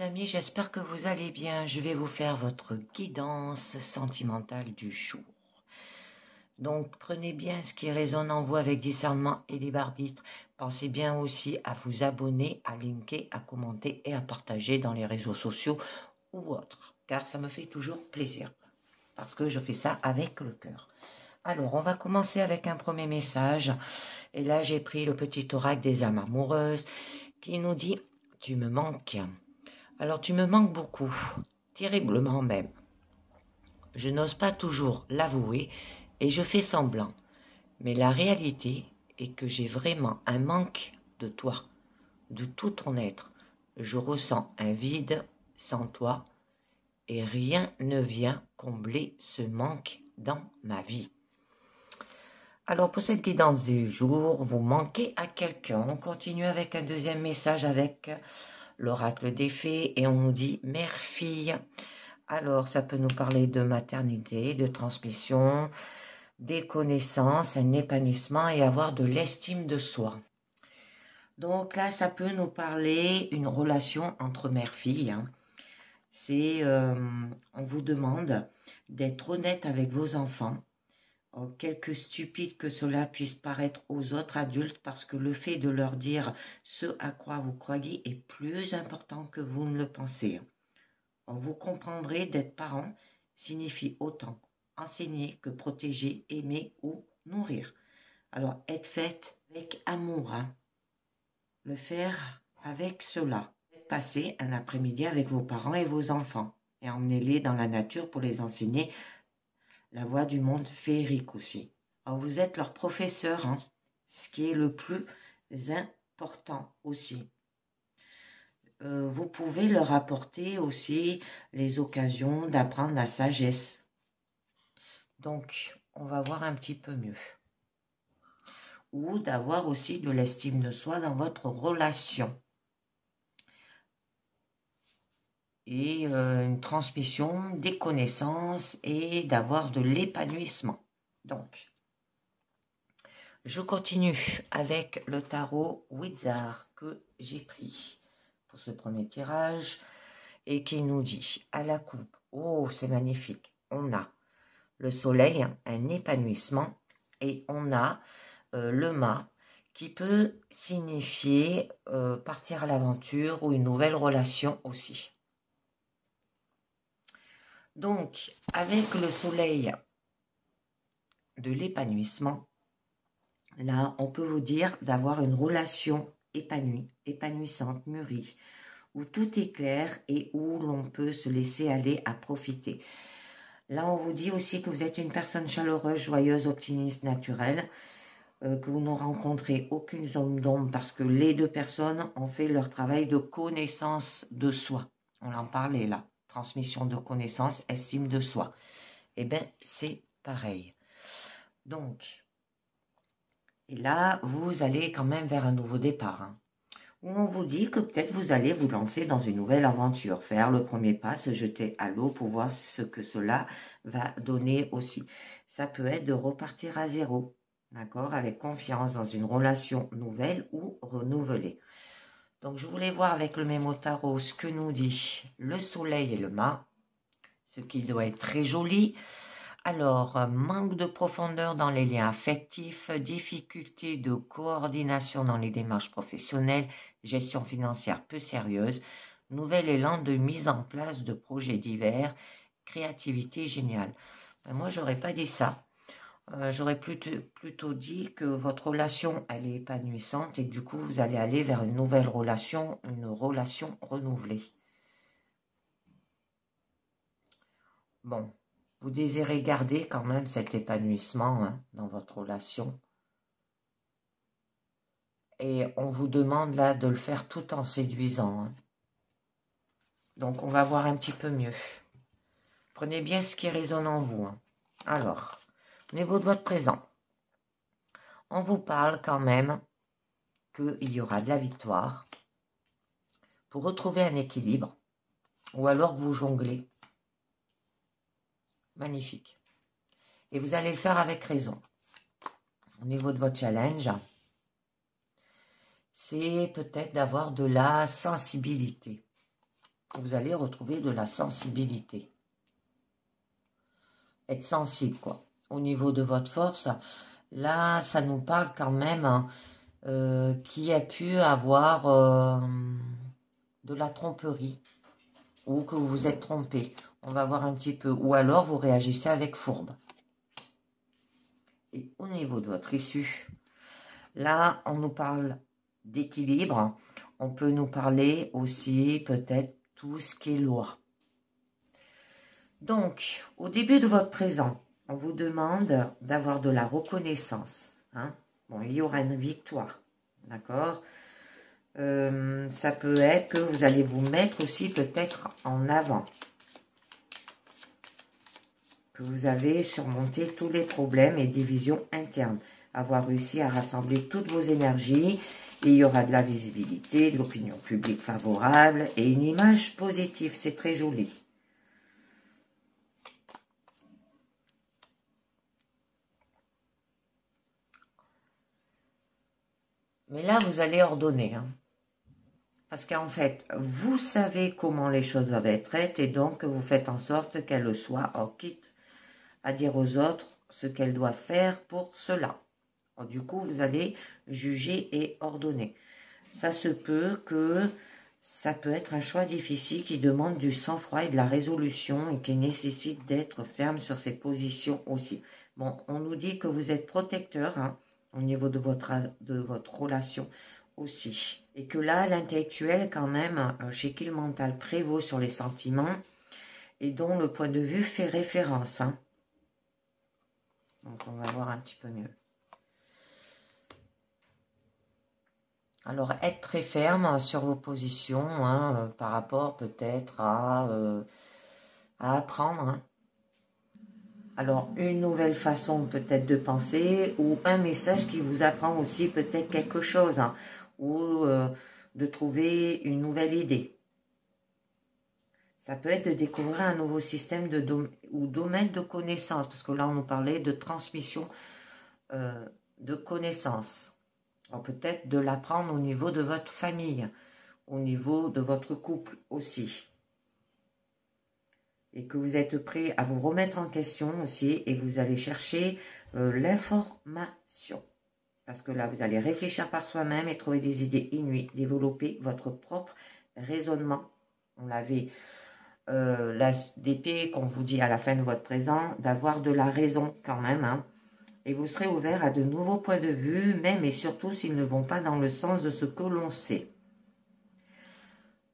les amis, j'espère que vous allez bien. Je vais vous faire votre guidance sentimentale du jour. Donc, prenez bien ce qui résonne en vous avec discernement et libre arbitre. Pensez bien aussi à vous abonner, à linker, à commenter et à partager dans les réseaux sociaux ou autres, car ça me fait toujours plaisir, parce que je fais ça avec le cœur. Alors, on va commencer avec un premier message. Et là, j'ai pris le petit oracle des âmes amoureuses qui nous dit « Tu me manques ». Alors, tu me manques beaucoup, terriblement même. Je n'ose pas toujours l'avouer et je fais semblant. Mais la réalité est que j'ai vraiment un manque de toi, de tout ton être. Je ressens un vide sans toi et rien ne vient combler ce manque dans ma vie. Alors pour cette guidance du jour, vous manquez à quelqu'un. On continue avec un deuxième message avec l'oracle des fées et on nous dit mère-fille. Alors ça peut nous parler de maternité, de transmission, des connaissances, un épanouissement et avoir de l'estime de soi. Donc là ça peut nous parler une relation entre mère-fille. C'est, on vous demande d'être honnête avec vos enfants. Quelque stupide que cela puisse paraître aux autres adultes, parce que le fait de leur dire ce à quoi vous croyez est plus important que vous ne le pensez. Vous comprendrez d'être parent signifie autant enseigner que protéger, aimer ou nourrir. Alors, être faite avec amour, le faire avec cela. Passer un après-midi avec vos parents et vos enfants et emmenez-les dans la nature pour les enseigner la voie du monde féerique aussi. Alors vous êtes leur professeur, ce qui est le plus important aussi. Vous pouvez leur apporter aussi les occasions d'apprendre la sagesse. Donc, on va voir un petit peu mieux. Ou d'avoir aussi de l'estime de soi dans votre relation. Et une transmission des connaissances et d'avoir de l'épanouissement. Donc, je continue avec le tarot Wizard que j'ai pris pour ce premier tirage et qui nous dit à la coupe, oh c'est magnifique, on a le soleil, un épanouissement et on a le mât qui peut signifier partir à l'aventure ou une nouvelle relation aussi. Donc, avec le soleil de l'épanouissement, là, on peut vous dire d'avoir une relation épanouie, épanouissante, mûrie, où tout est clair et où l'on peut se laisser aller à profiter. Là, on vous dit aussi que vous êtes une personne chaleureuse, joyeuse, optimiste, naturelle, que vous ne rencontrez aucune zone d'ombre parce que les deux personnes ont fait leur travail de connaissance de soi. On en parlait là. Transmission de connaissances, estime de soi. Eh bien, c'est pareil. Donc, et là, vous allez quand même vers un nouveau départ. Où on vous dit que peut-être vous allez vous lancer dans une nouvelle aventure, faire le premier pas, se jeter à l'eau pour voir ce que cela va donner aussi. Ça peut être de repartir à zéro, d'accord, avec confiance dans une relation nouvelle ou renouvelée. Donc, je voulais voir avec le mémo tarot ce que nous dit le soleil et le mât, ce qui doit être très joli. Alors, manque de profondeur dans les liens affectifs, difficulté de coordination dans les démarches professionnelles, gestion financière peu sérieuse, nouvel élan de mise en place de projets divers, créativité géniale. Moi, j'aurais pas dit ça. J'aurais plutôt dit que votre relation, elle est épanouissante et que du coup, vous allez aller vers une nouvelle relation, une relation renouvelée. Bon, vous désirez garder quand même cet épanouissement dans votre relation. Et on vous demande là de le faire tout en séduisant. Donc, on va voir un petit peu mieux. Prenez bien ce qui résonne en vous. Alors, au niveau de votre présent, on vous parle quand même qu'il y aura de la victoire pour retrouver un équilibre ou alors que vous jonglez. Magnifique. Et vous allez le faire avec raison. Au niveau de votre challenge, c'est peut-être d'avoir de la sensibilité. Vous allez retrouver de la sensibilité. Être sensible, quoi. Au niveau de votre force, là, ça nous parle quand même qui a pu avoir de la tromperie ou que vous vous êtes trompé. On va voir un petit peu. Ou alors, vous réagissez avec fourbe. Et au niveau de votre issue, là, on nous parle d'équilibre. On peut nous parler aussi peut-être tout ce qui est loi. Donc, au début de votre présent, on vous demande d'avoir de la reconnaissance. Hein. Bon, il y aura une victoire. D'accord? Ça peut être que vous allez vous mettre aussi peut-être en avant. Que vous avez surmonté tous les problèmes et divisions internes. Avoir réussi à rassembler toutes vos énergies. Et il y aura de la visibilité, de l'opinion publique favorable et une image positive. C'est très joli. Mais là, vous allez ordonner. Hein. Parce qu'en fait, vous savez comment les choses doivent être faites et donc vous faites en sorte qu'elles le soient, quitte à dire aux autres ce qu'elles doivent faire pour cela. Du coup, vous allez juger et ordonner. Ça se peut que ça peut être un choix difficile qui demande du sang-froid et de la résolution et qui nécessite d'être ferme sur ses positions aussi. Bon, on nous dit que vous êtes protecteur hein, au niveau de votre relation aussi. Et que là, l'intellectuel, quand même, chez qui le mental prévaut sur les sentiments et dont le point de vue fait référence. Hein. Donc, on va voir un petit peu mieux. Alors, être très ferme sur vos positions hein, par rapport peut-être à apprendre. Hein. Alors, une nouvelle façon peut-être de penser ou un message qui vous apprend aussi peut-être quelque chose hein, ou de trouver une nouvelle idée. Ça peut être de découvrir un nouveau système ou domaine de connaissances, parce que là, on nous parlait de transmission de connaissances. Peut-être de l'apprendre au niveau de votre famille, au niveau de votre couple aussi. Et que vous êtes prêt à vous remettre en question aussi et vous allez chercher l'information. Parce que là, vous allez réfléchir par soi-même et trouver des idées inouïes, développer votre propre raisonnement. On l'avait, d'épée qu'on vous dit à la fin de votre présent, d'avoir de la raison quand même, hein. Et vous serez ouvert à de nouveaux points de vue, même et surtout s'ils ne vont pas dans le sens de ce que l'on sait.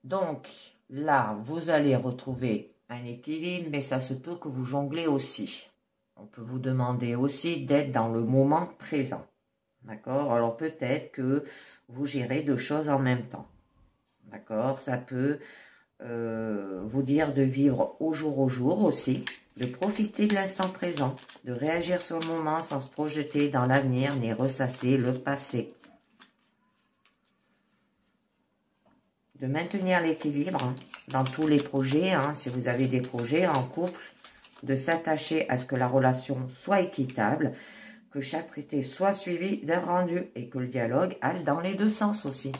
Donc, là, vous allez retrouver un équilibre, mais ça se peut que vous jonglez aussi. On peut vous demander aussi d'être dans le moment présent. D'accord? Alors, peut-être que vous gérez deux choses en même temps. D'accord? Ça peut vous dire de vivre au jour aussi, de profiter de l'instant présent, de réagir sur le moment sans se projeter dans l'avenir ni ressasser le passé. De maintenir l'équilibre hein, dans tous les projets, hein, si vous avez des projets en couple, de s'attacher à ce que la relation soit équitable, que chaque traité soit suivi d'un rendu et que le dialogue aille dans les deux sens aussi.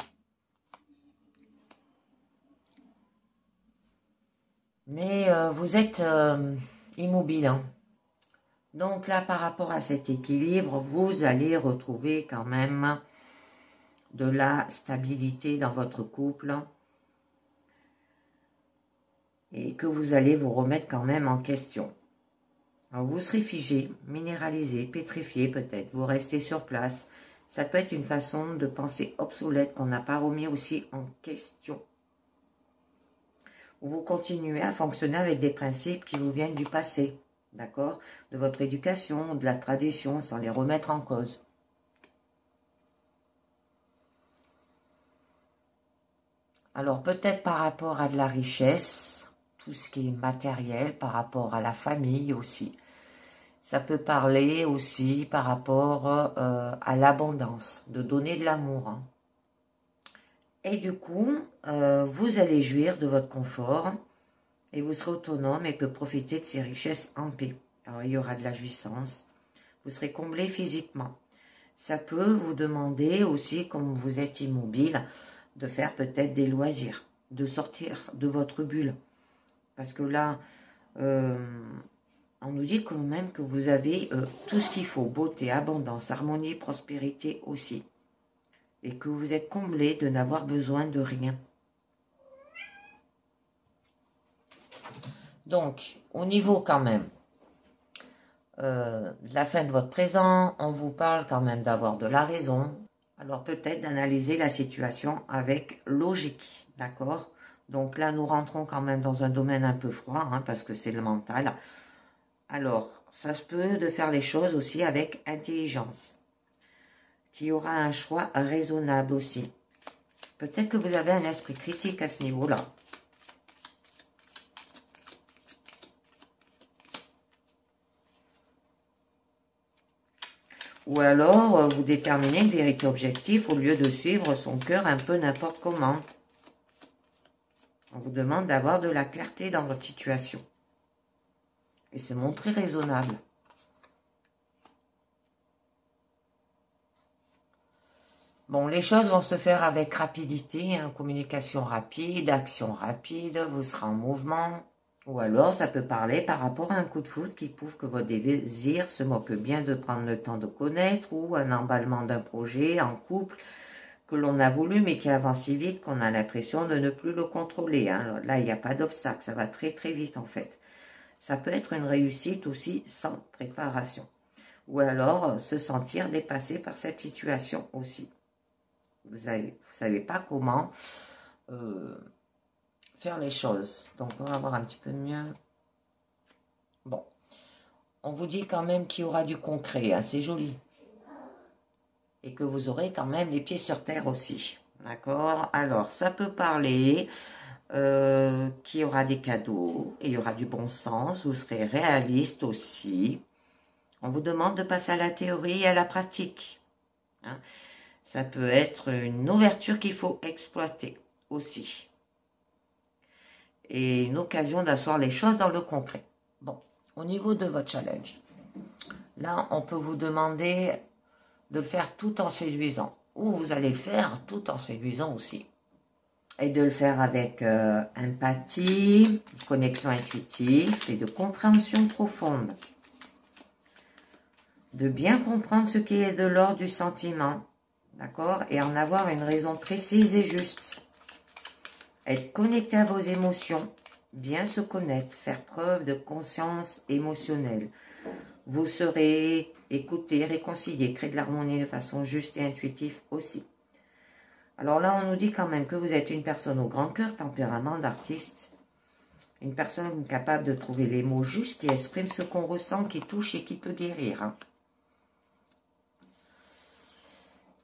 Mais vous êtes immobile. Hein. Donc là, par rapport à cet équilibre, vous allez retrouver quand même de la stabilité dans votre couple. Et que vous allez vous remettre quand même en question. Alors vous serez figé, minéralisé, pétrifié peut-être. Vous restez sur place. Ça peut être une façon de penser obsolète qu'on n'a pas remis aussi en question. Vous continuez à fonctionner avec des principes qui vous viennent du passé, d'accord? De votre éducation, de la tradition, sans les remettre en cause. Alors peut-être par rapport à de la richesse, tout ce qui est matériel, par rapport à la famille aussi. Ça peut parler aussi par rapport à l'abondance, de donner de l'amour. Hein. Et du coup, vous allez jouir de votre confort et vous serez autonome et peut profiter de ces richesses en paix. Alors, il y aura de la jouissance. Vous serez comblé physiquement. Ça peut vous demander aussi, comme vous êtes immobile, de faire peut-être des loisirs. de sortir de votre bulle. Parce que là, on nous dit quand même que vous avez tout ce qu'il faut, beauté, abondance, harmonie, prospérité aussi. Et que vous êtes comblé de n'avoir besoin de rien. Donc, au niveau quand même de la fin de votre présent, on vous parle quand même d'avoir de la raison. Alors peut-être d'analyser la situation avec logique, d'accord? Donc là, nous rentrons quand même dans un domaine un peu froid, hein, parce que c'est le mental. Alors, ça se peut de faire les choses aussi avec intelligence, qu'il y aura un choix raisonnable aussi. Peut-être que vous avez un esprit critique à ce niveau-là. Ou alors, vous déterminez une vérité objective au lieu de suivre son cœur un peu n'importe comment. On vous demande d'avoir de la clarté dans votre situation. Et se montrer raisonnable. Bon, les choses vont se faire avec rapidité, hein, communication rapide, action rapide, vous serez en mouvement. Ou alors, ça peut parler par rapport à un coup de foudre qui prouve que votre désir se moque bien de prendre le temps de connaître, ou un emballement d'un projet en couple que l'on a voulu mais qui avance si vite qu'on a l'impression de ne plus le contrôler. Hein. Là, il n'y a pas d'obstacle, ça va très très vite en fait. Ça peut être une réussite aussi sans préparation. Ou alors, se sentir dépassé par cette situation aussi. Vous ne savez pas comment faire les choses. Donc, on va voir un petit peu mieux. Bon. On vous dit quand même qu'il y aura du concret. Hein, c'est joli. Et que vous aurez quand même les pieds sur terre aussi. D'accord? Alors, ça peut parler qu'il y aura des cadeaux. Et il y aura du bon sens. Vous serez réaliste aussi. On vous demande de passer à la théorie et à la pratique. Hein. Ça peut être une ouverture qu'il faut exploiter aussi. Et une occasion d'asseoir les choses dans le concret. Bon, au niveau de votre challenge, là, on peut vous demander de le faire tout en séduisant. Ou vous allez le faire tout en séduisant aussi. Et de le faire avec empathie, connexion intuitive et de compréhension profonde. De bien comprendre ce qui est de l'ordre du sentiment. D'accord? Et en avoir une raison précise et juste. Être connecté à vos émotions, bien se connaître, faire preuve de conscience émotionnelle. Vous serez écouté, réconcilié, créer de l'harmonie de façon juste et intuitive aussi. Alors là, on nous dit quand même que vous êtes une personne au grand cœur, tempérament d'artiste. Une personne capable de trouver les mots justes qui expriment ce qu'on ressent, qui touche et qui peut guérir. Hein.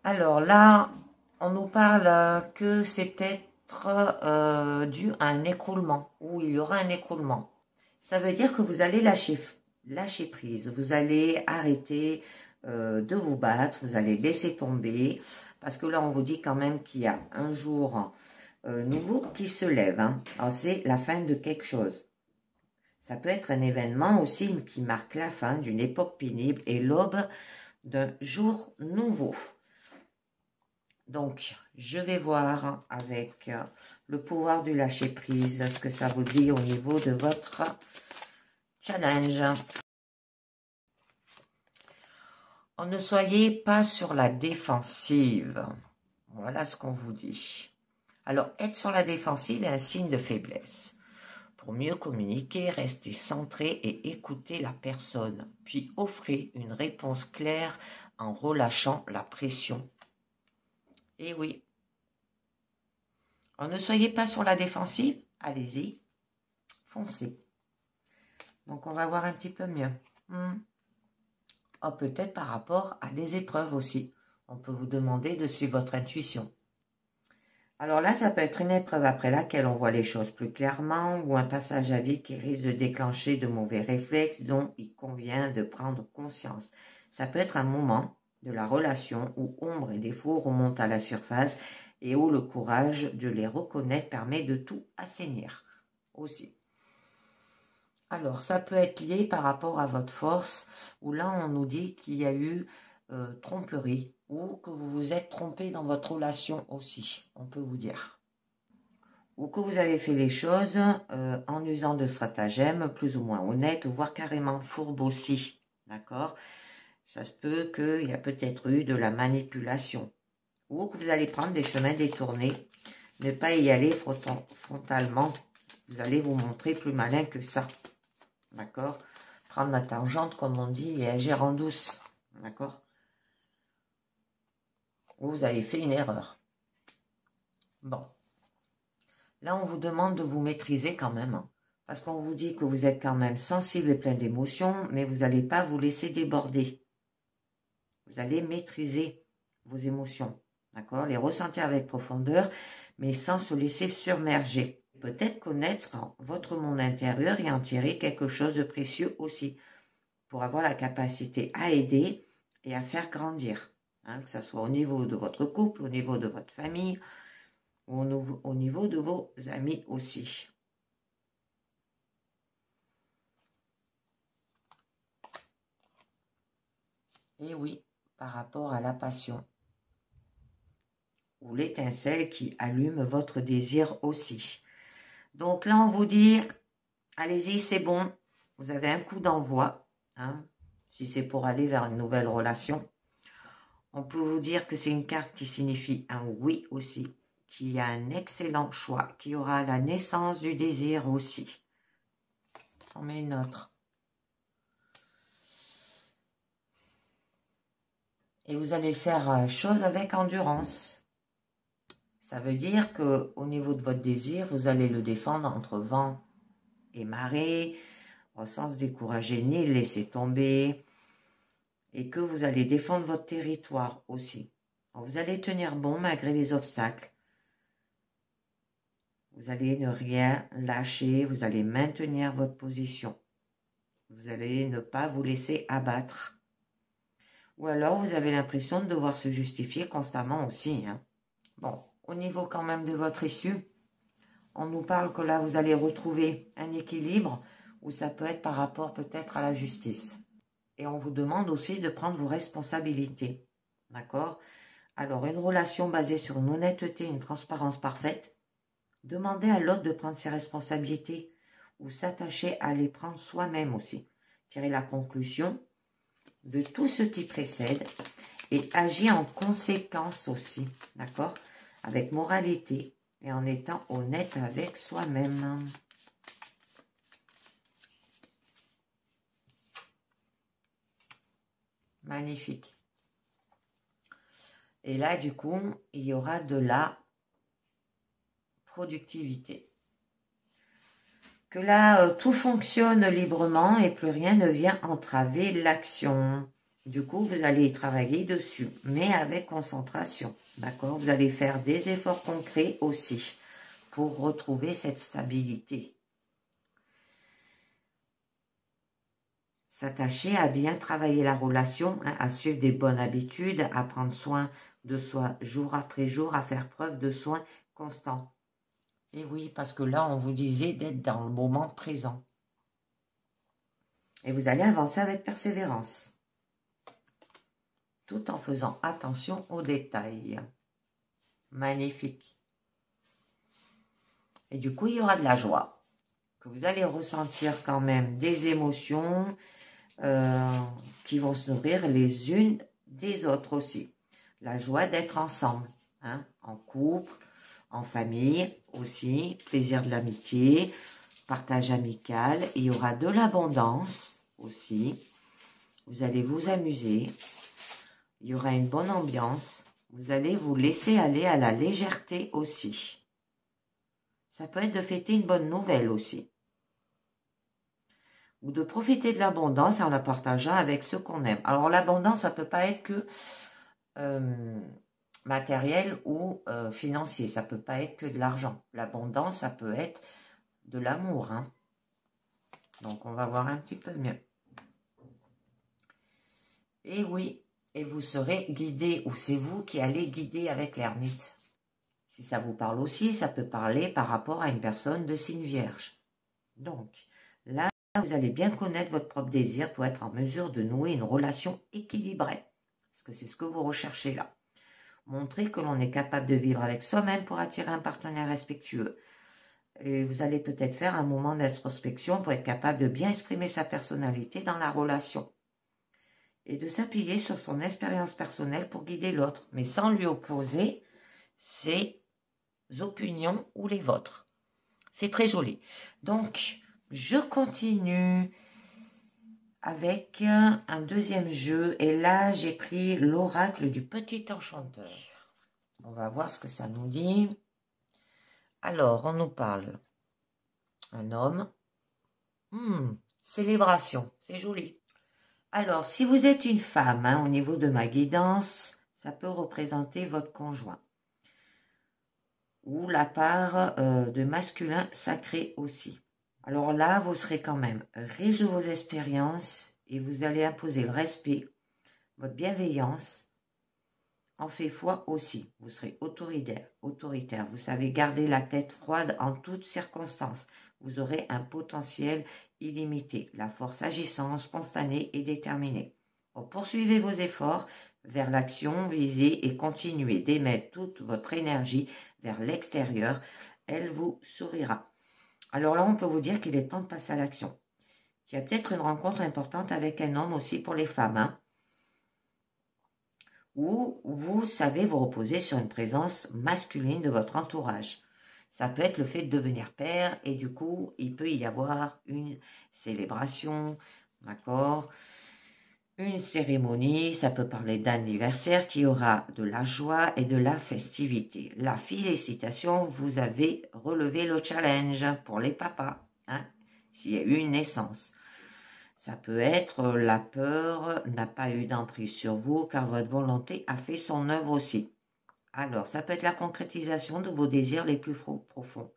Alors là, on nous parle que c'est peut-être dû à un écroulement, ou il y aura un écroulement. Ça veut dire que vous allez lâcher prise, vous allez arrêter de vous battre, vous allez laisser tomber, parce que là on vous dit quand même qu'il y a un jour nouveau qui se lève. Hein. Alors c'est la fin de quelque chose. Ça peut être un événement aussi qui marque la fin d'une époque pénible et l'aube d'un jour nouveau. Donc, je vais voir avec le pouvoir du lâcher-prise ce que ça vous dit au niveau de votre challenge. Ne soyez pas sur la défensive. Voilà ce qu'on vous dit. Alors, être sur la défensive est un signe de faiblesse. Pour mieux communiquer, restez centré et écoutez la personne, puis offrez une réponse claire en relâchant la pression. Et oui. Alors, ne soyez pas sur la défensive, allez-y, foncez. Donc, on va voir un petit peu mieux. Oh, peut-être par rapport à des épreuves aussi. On peut vous demander de suivre votre intuition. Alors là, ça peut être une épreuve après laquelle on voit les choses plus clairement ou un passage à vide qui risque de déclencher de mauvais réflexes dont il convient de prendre conscience. Ça peut être un moment de la relation où ombre et défauts remontent à la surface et où le courage de les reconnaître permet de tout assainir aussi. Alors, ça peut être lié par rapport à votre force, où là, on nous dit qu'il y a eu tromperie, ou que vous vous êtes trompé dans votre relation aussi, on peut vous dire. ou que vous avez fait les choses en usant de stratagèmes plus ou moins honnêtes, voire carrément fourbes aussi, d'accord? Ça se peut qu'il y a peut-être eu de la manipulation, ou que vous allez prendre des chemins détournés, ne pas y aller frontalement, vous allez vous montrer plus malin que ça, d'accord? Prendre la tangente, comme on dit, et agir en douce, d'accord? Ou vous avez fait une erreur. Bon. Là, on vous demande de vous maîtriser quand même, hein, parce qu'on vous dit que vous êtes quand même sensible et plein d'émotions, mais vous n'allez pas vous laisser déborder. Vous allez maîtriser vos émotions, d'accord? Les ressentir avec profondeur, mais sans se laisser submerger. Peut-être connaître votre monde intérieur et en tirer quelque chose de précieux aussi, pour avoir la capacité à aider et à faire grandir, hein, que ce soit au niveau de votre couple, au niveau de votre famille, ou au niveau de vos amis aussi. Et oui, par rapport à la passion, ou l'étincelle qui allume votre désir aussi. Donc là, on vous dit, allez-y, c'est bon, vous avez un coup d'envoi, hein, si c'est pour aller vers une nouvelle relation. On peut vous dire que c'est une carte qui signifie un oui aussi, qui a un excellent choix, qui aura la naissance du désir aussi. On met une autre. Et vous allez faire chose avec endurance. Ça veut dire qu'au niveau de votre désir, vous allez le défendre entre vent et marée, sans se décourager ni le laisser tomber, et que vous allez défendre votre territoire aussi. Alors, vous allez tenir bon malgré les obstacles. Vous allez ne rien lâcher, vous allez maintenir votre position. Vous allez ne pas vous laisser abattre. Ou alors, vous avez l'impression de devoir se justifier constamment aussi, hein. Bon, au niveau quand même de votre issue, on nous parle que là, vous allez retrouver un équilibre, ou ça peut être par rapport peut-être à la justice. Et on vous demande aussi de prendre vos responsabilités, d'accord? Alors, une relation basée sur une honnêteté, une transparence parfaite, demandez à l'autre de prendre ses responsabilités, ou s'attacher à les prendre soi-même aussi. Tirer la conclusion de tout ce qui précède et agir en conséquence aussi, d'accord? Avec moralité et en étant honnête avec soi-même. Magnifique. Et là, du coup, il y aura de la productivité. Que là, tout fonctionne librement et plus rien ne vient entraver l'action. Du coup, vous allez travailler dessus, mais avec concentration. D'accord? Vous allez faire des efforts concrets aussi pour retrouver cette stabilité. S'attacher à bien travailler la relation, hein, à suivre des bonnes habitudes, à prendre soin de soi jour après jour, à faire preuve de soins constants. Et oui, parce que là, on vous disait d'être dans le moment présent. Et vous allez avancer avec persévérance, tout en faisant attention aux détails. Magnifique. Et du coup, il y aura de la joie, que vous allez ressentir quand même des émotions qui vont se nourrir les unes des autres aussi. La joie d'être ensemble, hein, en couple, en famille aussi, plaisir de l'amitié, partage amical. Il y aura de l'abondance aussi. Vous allez vous amuser. Il y aura une bonne ambiance. Vous allez vous laisser aller à la légèreté aussi. Ça peut être de fêter une bonne nouvelle aussi. Ou de profiter de l'abondance en la partageant avec ceux qu'on aime. Alors l'abondance, ça ne peut pas être que matériel ou financier. Ça ne peut pas être que de l'argent. L'abondance, ça peut être de l'amour, hein. Donc on va voir un petit peu mieux. Et oui, et vous serez guidé, ou c'est vous qui allez guider avec l'ermite. Si ça vous parle aussi, ça peut parler par rapport à une personne de signe vierge. Donc, là, vous allez bien connaître votre propre désir pour être en mesure de nouer une relation équilibrée. Parce que c'est ce que vous recherchez là. Montrer que l'on est capable de vivre avec soi-même pour attirer un partenaire respectueux. Et vous allez peut-être faire un moment d'introspection pour être capable de bien exprimer sa personnalité dans la relation. Et de s'appuyer sur son expérience personnelle pour guider l'autre, mais sans lui opposer ses opinions ou les vôtres. C'est très joli. Donc, je continue avec un deuxième jeu. Et là, j'ai pris l'oracle du petit enchanteur. On va voir ce que ça nous dit. Alors, on nous parle. Un homme. Célébration. C'est joli. Alors, si vous êtes une femme, au niveau de ma guidance, ça peut représenter votre conjoint. Ou la part de masculin sacré aussi. Alors là, vous serez quand même riche de vos expériences et vous allez imposer le respect, votre bienveillance en fait foi aussi. Vous serez autoritaire. Vous savez garder la tête froide en toutes circonstances. Vous aurez un potentiel illimité, la force agissante, spontanée et déterminée. Donc, poursuivez vos efforts vers l'action, visez et continuez d'émettre toute votre énergie vers l'extérieur. Elle vous sourira. Alors là, on peut vous dire qu'il est temps de passer à l'action. Il y a peut-être une rencontre importante avec un homme aussi pour les femmes, où vous savez vous reposer sur une présence masculine de votre entourage. Ça peut être le fait de devenir père et du coup, il peut y avoir une célébration, d'accord ? Une cérémonie, ça peut parler d'anniversaire qui aura de la joie et de la festivité. La félicitation, vous avez relevé le challenge pour les papas, s'il y a eu une naissance. Ça peut être la peur n'a pas eu d'emprise sur vous car votre volonté a fait son œuvre aussi. Alors, ça peut être la concrétisation de vos désirs les plus profonds.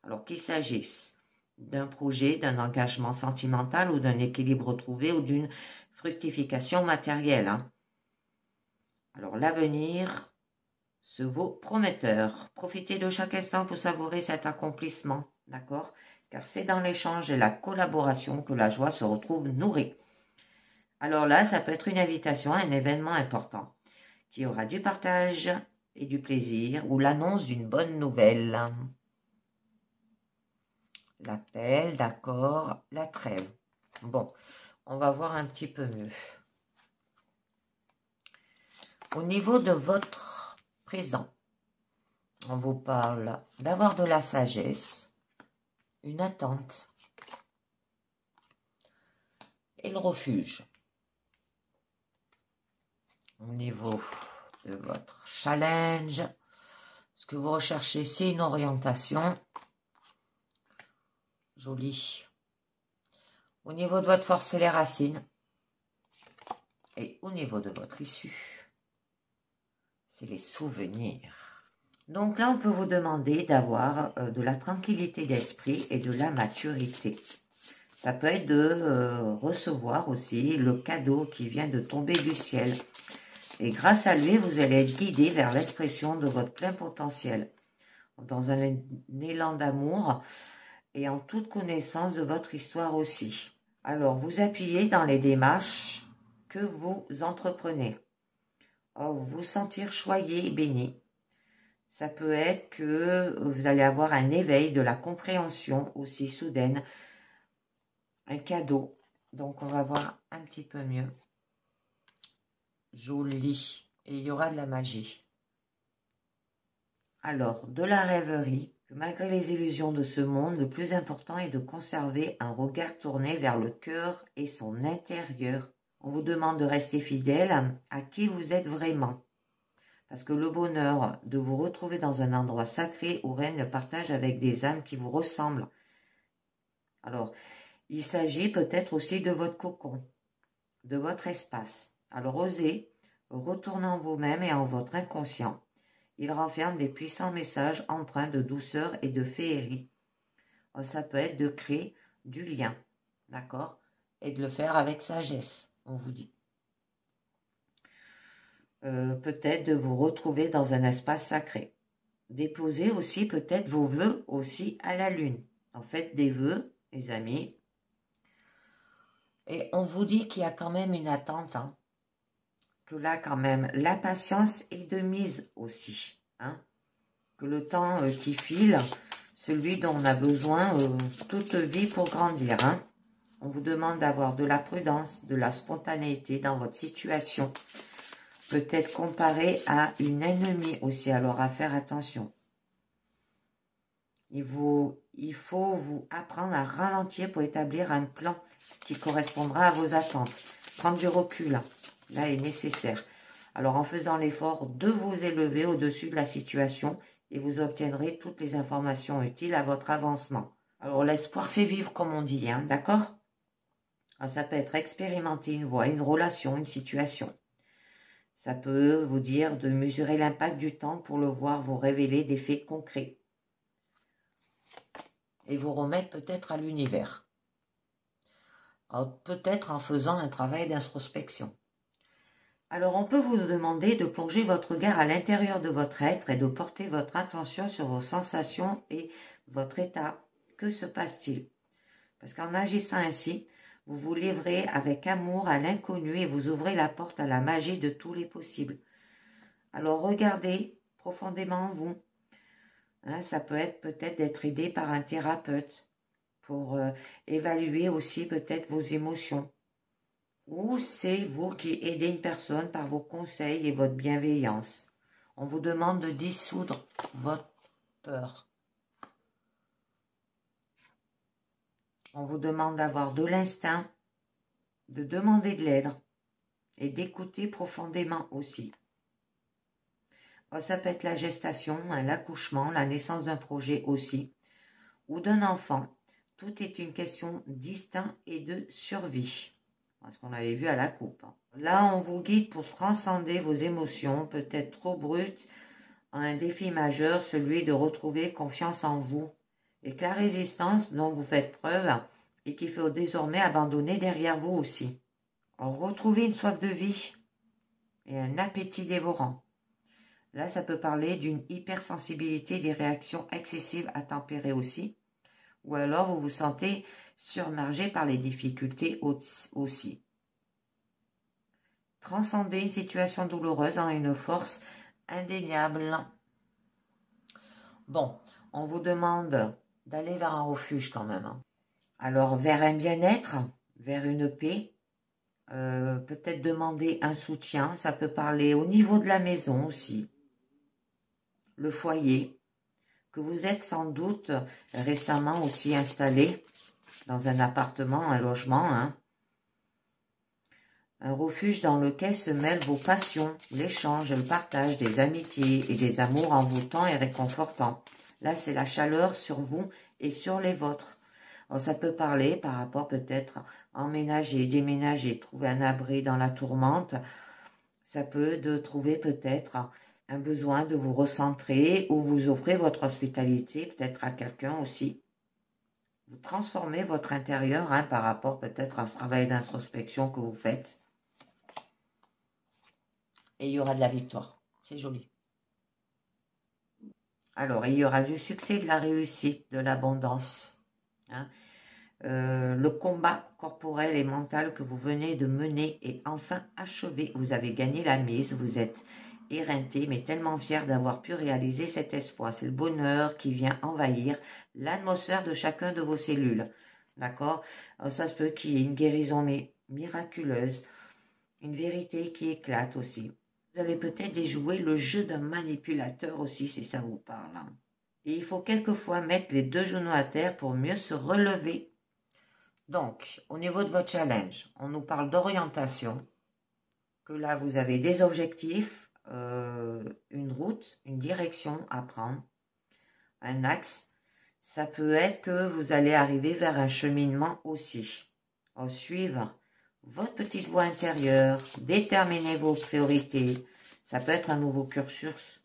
Alors, qu'il s'agisse d'un projet, d'un engagement sentimental ou d'un équilibre trouvé ou d'une fructification matérielle. Alors, l'avenir se vaut prometteur. Profitez de chaque instant pour savourer cet accomplissement, d'accord ? Car c'est dans l'échange et la collaboration que la joie se retrouve nourrie. Alors là, ça peut être une invitation à un événement important, qui aura du partage et du plaisir, ou l'annonce d'une bonne nouvelle. L'appel, d'accord, la trêve. Bon, on va voir un petit peu mieux. Au niveau de votre présent, on vous parle d'avoir de la sagesse, une attente et le refuge. Au niveau de votre challenge, ce que vous recherchez, c'est une orientation jolie. Au niveau de votre force, c'est les racines. Et au niveau de votre issue, c'est les souvenirs. Donc là, on peut vous demander d'avoir de la tranquillité d'esprit et de la maturité. Ça peut être de recevoir aussi le cadeau qui vient de tomber du ciel. Et grâce à lui, vous allez être guidé vers l'expression de votre plein potentiel. Dans un élan d'amour et en toute connaissance de votre histoire aussi. Alors, vous appuyez dans les démarches que vous entreprenez. Vous sentir choyé et béni. Ça peut être que vous allez avoir un éveil de la compréhension aussi soudaine. Un cadeau. Donc, on va voir un petit peu mieux. Joli. Et il y aura de la magie. Alors, de la rêverie, que malgré les illusions de ce monde, le plus important est de conserver un regard tourné vers le cœur et son intérieur. On vous demande de rester fidèle à qui vous êtes vraiment. Parce que le bonheur de vous retrouver dans un endroit sacré où règne le partage avec des âmes qui vous ressemblent. Alors, il s'agit peut-être aussi de votre cocon, de votre espace. Alors, osez retourner en vous-même et en votre inconscient. Il renferme des puissants messages empreints de douceur et de féerie. Ça peut être de créer du lien, d'accord ? Et de le faire avec sagesse, on vous dit. Peut-être de vous retrouver dans un espace sacré. Déposez aussi peut-être vos vœux aussi à la lune. En fait, des vœux, les amis. Et on vous dit qu'il y a quand même une attente, que là quand même, la patience est de mise aussi, que le temps qui file celui dont on a besoin toute vie pour grandir. Hein. On vous demande d'avoir de la prudence, de la spontanéité dans votre situation. Peut-être comparé à une ennemie aussi, alors à faire attention. Il faut vous apprendre à ralentir pour établir un plan qui correspondra à vos attentes. Prendre du recul, là, est nécessaire. Alors, en faisant l'effort de vous élever au-dessus de la situation, et vous obtiendrez toutes les informations utiles à votre avancement. Alors, l'espoir fait vivre, comme on dit, hein, d'accord? Ça peut être expérimenter une voie, une relation, une situation. Ça peut vous dire de mesurer l'impact du temps pour le voir vous révéler des faits concrets. Et vous remettre peut-être à l'univers. Peut-être en faisant un travail d'introspection. Alors, on peut vous demander de plonger votre regard à l'intérieur de votre être et de porter votre attention sur vos sensations et votre état. Que se passe-t-il? Parce qu'en agissant ainsi, vous vous livrez avec amour à l'inconnu et vous ouvrez la porte à la magie de tous les possibles. Alors, regardez profondément en vous. Hein, ça peut être peut-être d'être aidé par un thérapeute pour évaluer aussi peut-être vos émotions. Ou c'est vous qui aidez une personne par vos conseils et votre bienveillance. On vous demande de dissoudre votre peur. On vous demande d'avoir de l'instinct, de demander de l'aide et d'écouter profondément aussi. Ça peut être la gestation, l'accouchement, la naissance d'un projet aussi, ou d'un enfant. Tout est une question d'instinct et de survie. Ce qu'on avait vu à la coupe. Là, on vous guide pour transcender vos émotions, peut-être trop brutes, à un défi majeur, celui de retrouver confiance en vous. Et que la résistance dont vous faites preuve et qu'il faut désormais abandonner derrière vous aussi. Alors, retrouvez une soif de vie et un appétit dévorant. Là, ça peut parler d'une hypersensibilité, des réactions excessives à tempérer aussi. Ou alors, vous vous sentez submergé par les difficultés aussi. Transcender une situation douloureuse en une force indéniable. Bon, on vous demande d'aller vers un refuge quand même. Alors, vers un bien-être, vers une paix, peut-être demander un soutien. Ça peut parler au niveau de la maison aussi. Le foyer, que vous êtes sans doute récemment aussi installé dans un appartement, un logement, hein. Un refuge dans lequel se mêlent vos passions, l'échange, le partage des amitiés et des amours envoûtants et réconfortants. Là, c'est la chaleur sur vous et sur les vôtres. Alors, ça peut parler par rapport peut-être emménager, déménager, trouver un abri dans la tourmente. Ça peut de trouver peut-être un besoin de vous recentrer ou vous offrez votre hospitalité peut-être à quelqu'un aussi. Vous transformez votre intérieur par rapport peut-être à ce travail d'introspection que vous faites. Et il y aura de la victoire. C'est joli. Alors, il y aura du succès, de la réussite, de l'abondance. Hein. Le combat corporel et mental que vous venez de mener est enfin achevé. Vous avez gagné la mise, vous êtes éreinté, mais tellement fier d'avoir pu réaliser cet espoir. C'est le bonheur qui vient envahir l'atmosphère de chacun de vos cellules. D'accord? Ça se peut qu'il y ait une guérison miraculeuse, une vérité qui éclate aussi. Vous allez peut-être déjouer le jeu d'un manipulateur aussi, si ça vous parle. Et il faut quelquefois mettre les deux genoux à terre pour mieux se relever. Donc, au niveau de votre challenge, on nous parle d'orientation, que là, vous avez des objectifs, une route, une direction à prendre, un axe. Ça peut être que vous allez arriver vers un cheminement aussi. Suivre votre petite voie intérieure, déterminer vos priorités. Ça peut être un nouveau cursus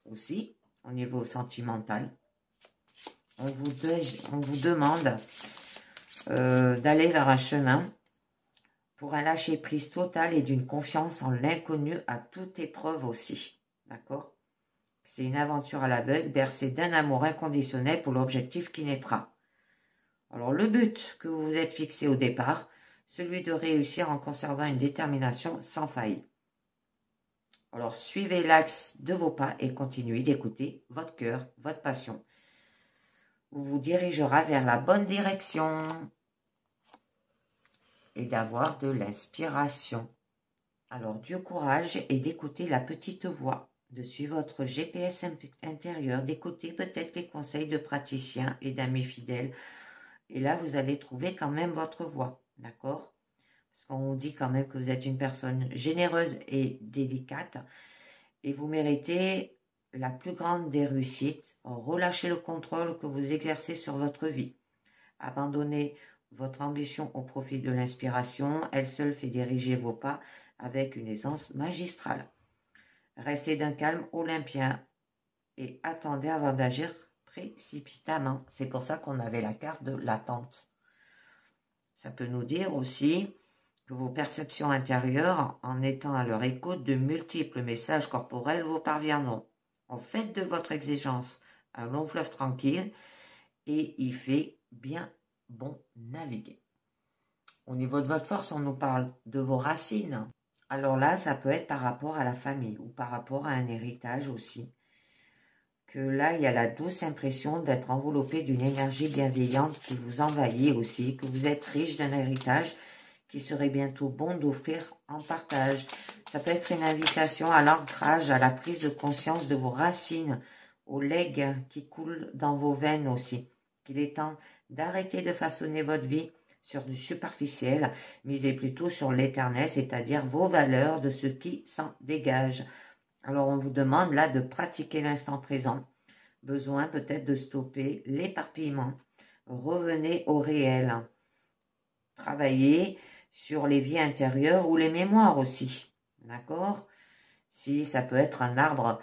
aussi, au niveau sentimental. On vous demande d'aller vers un chemin pour un lâcher-prise total et d'une confiance en l'inconnu à toute épreuve aussi. D'accord? C'est une aventure à l'aveugle, bercée d'un amour inconditionnel pour l'objectif qui naîtra. Alors, le but que vous vous êtes fixé au départ, celui de réussir en conservant une détermination sans faille. Alors, suivez l'axe de vos pas et continuez d'écouter votre cœur, votre passion. vous dirigera vers la bonne direction et d'avoir de l'inspiration. Alors, du courage et d'écouter la petite voix, de suivre votre GPS intérieur, d'écouter peut-être les conseils de praticiens et d'amis fidèles. Et là, vous allez trouver quand même votre voie, d'accord? Parce qu'on dit quand même que vous êtes une personne généreuse et délicate et vous méritez la plus grande des réussites. Relâchez le contrôle que vous exercez sur votre vie. Abandonnez votre ambition au profit de l'inspiration. Elle seule fait diriger vos pas avec une aisance magistrale. Restez d'un calme olympien et attendez avant d'agir précipitamment. C'est pour ça qu'on avait la carte de l'attente. Ça peut nous dire aussi que vos perceptions intérieures, en étant à leur écoute, de multiples messages corporels vous parviendront. En fait de votre exigence un long fleuve tranquille et il fait bien bon naviguer. Au niveau de votre force, on nous parle de vos racines. Alors là, ça peut être par rapport à la famille ou par rapport à un héritage aussi. Que là, il y a la douce impression d'être enveloppé d'une énergie bienveillante qui vous envahit aussi, que vous êtes riche d'un héritage qui serait bientôt bon d'offrir en partage. Ça peut être une invitation à l'ancrage, à la prise de conscience de vos racines, au legs qui coule dans vos veines aussi. Qu'il est temps d'arrêter de façonner votre vie sur du superficiel, misez plutôt sur l'éternel, c'est-à-dire vos valeurs, de ce qui s'en dégage. Alors on vous demande là de pratiquer l'instant présent. Besoin peut-être de stopper l'éparpillement. Revenez au réel. Travaillez sur les vies intérieures ou les mémoires aussi. D'accord? Si ça peut être un arbre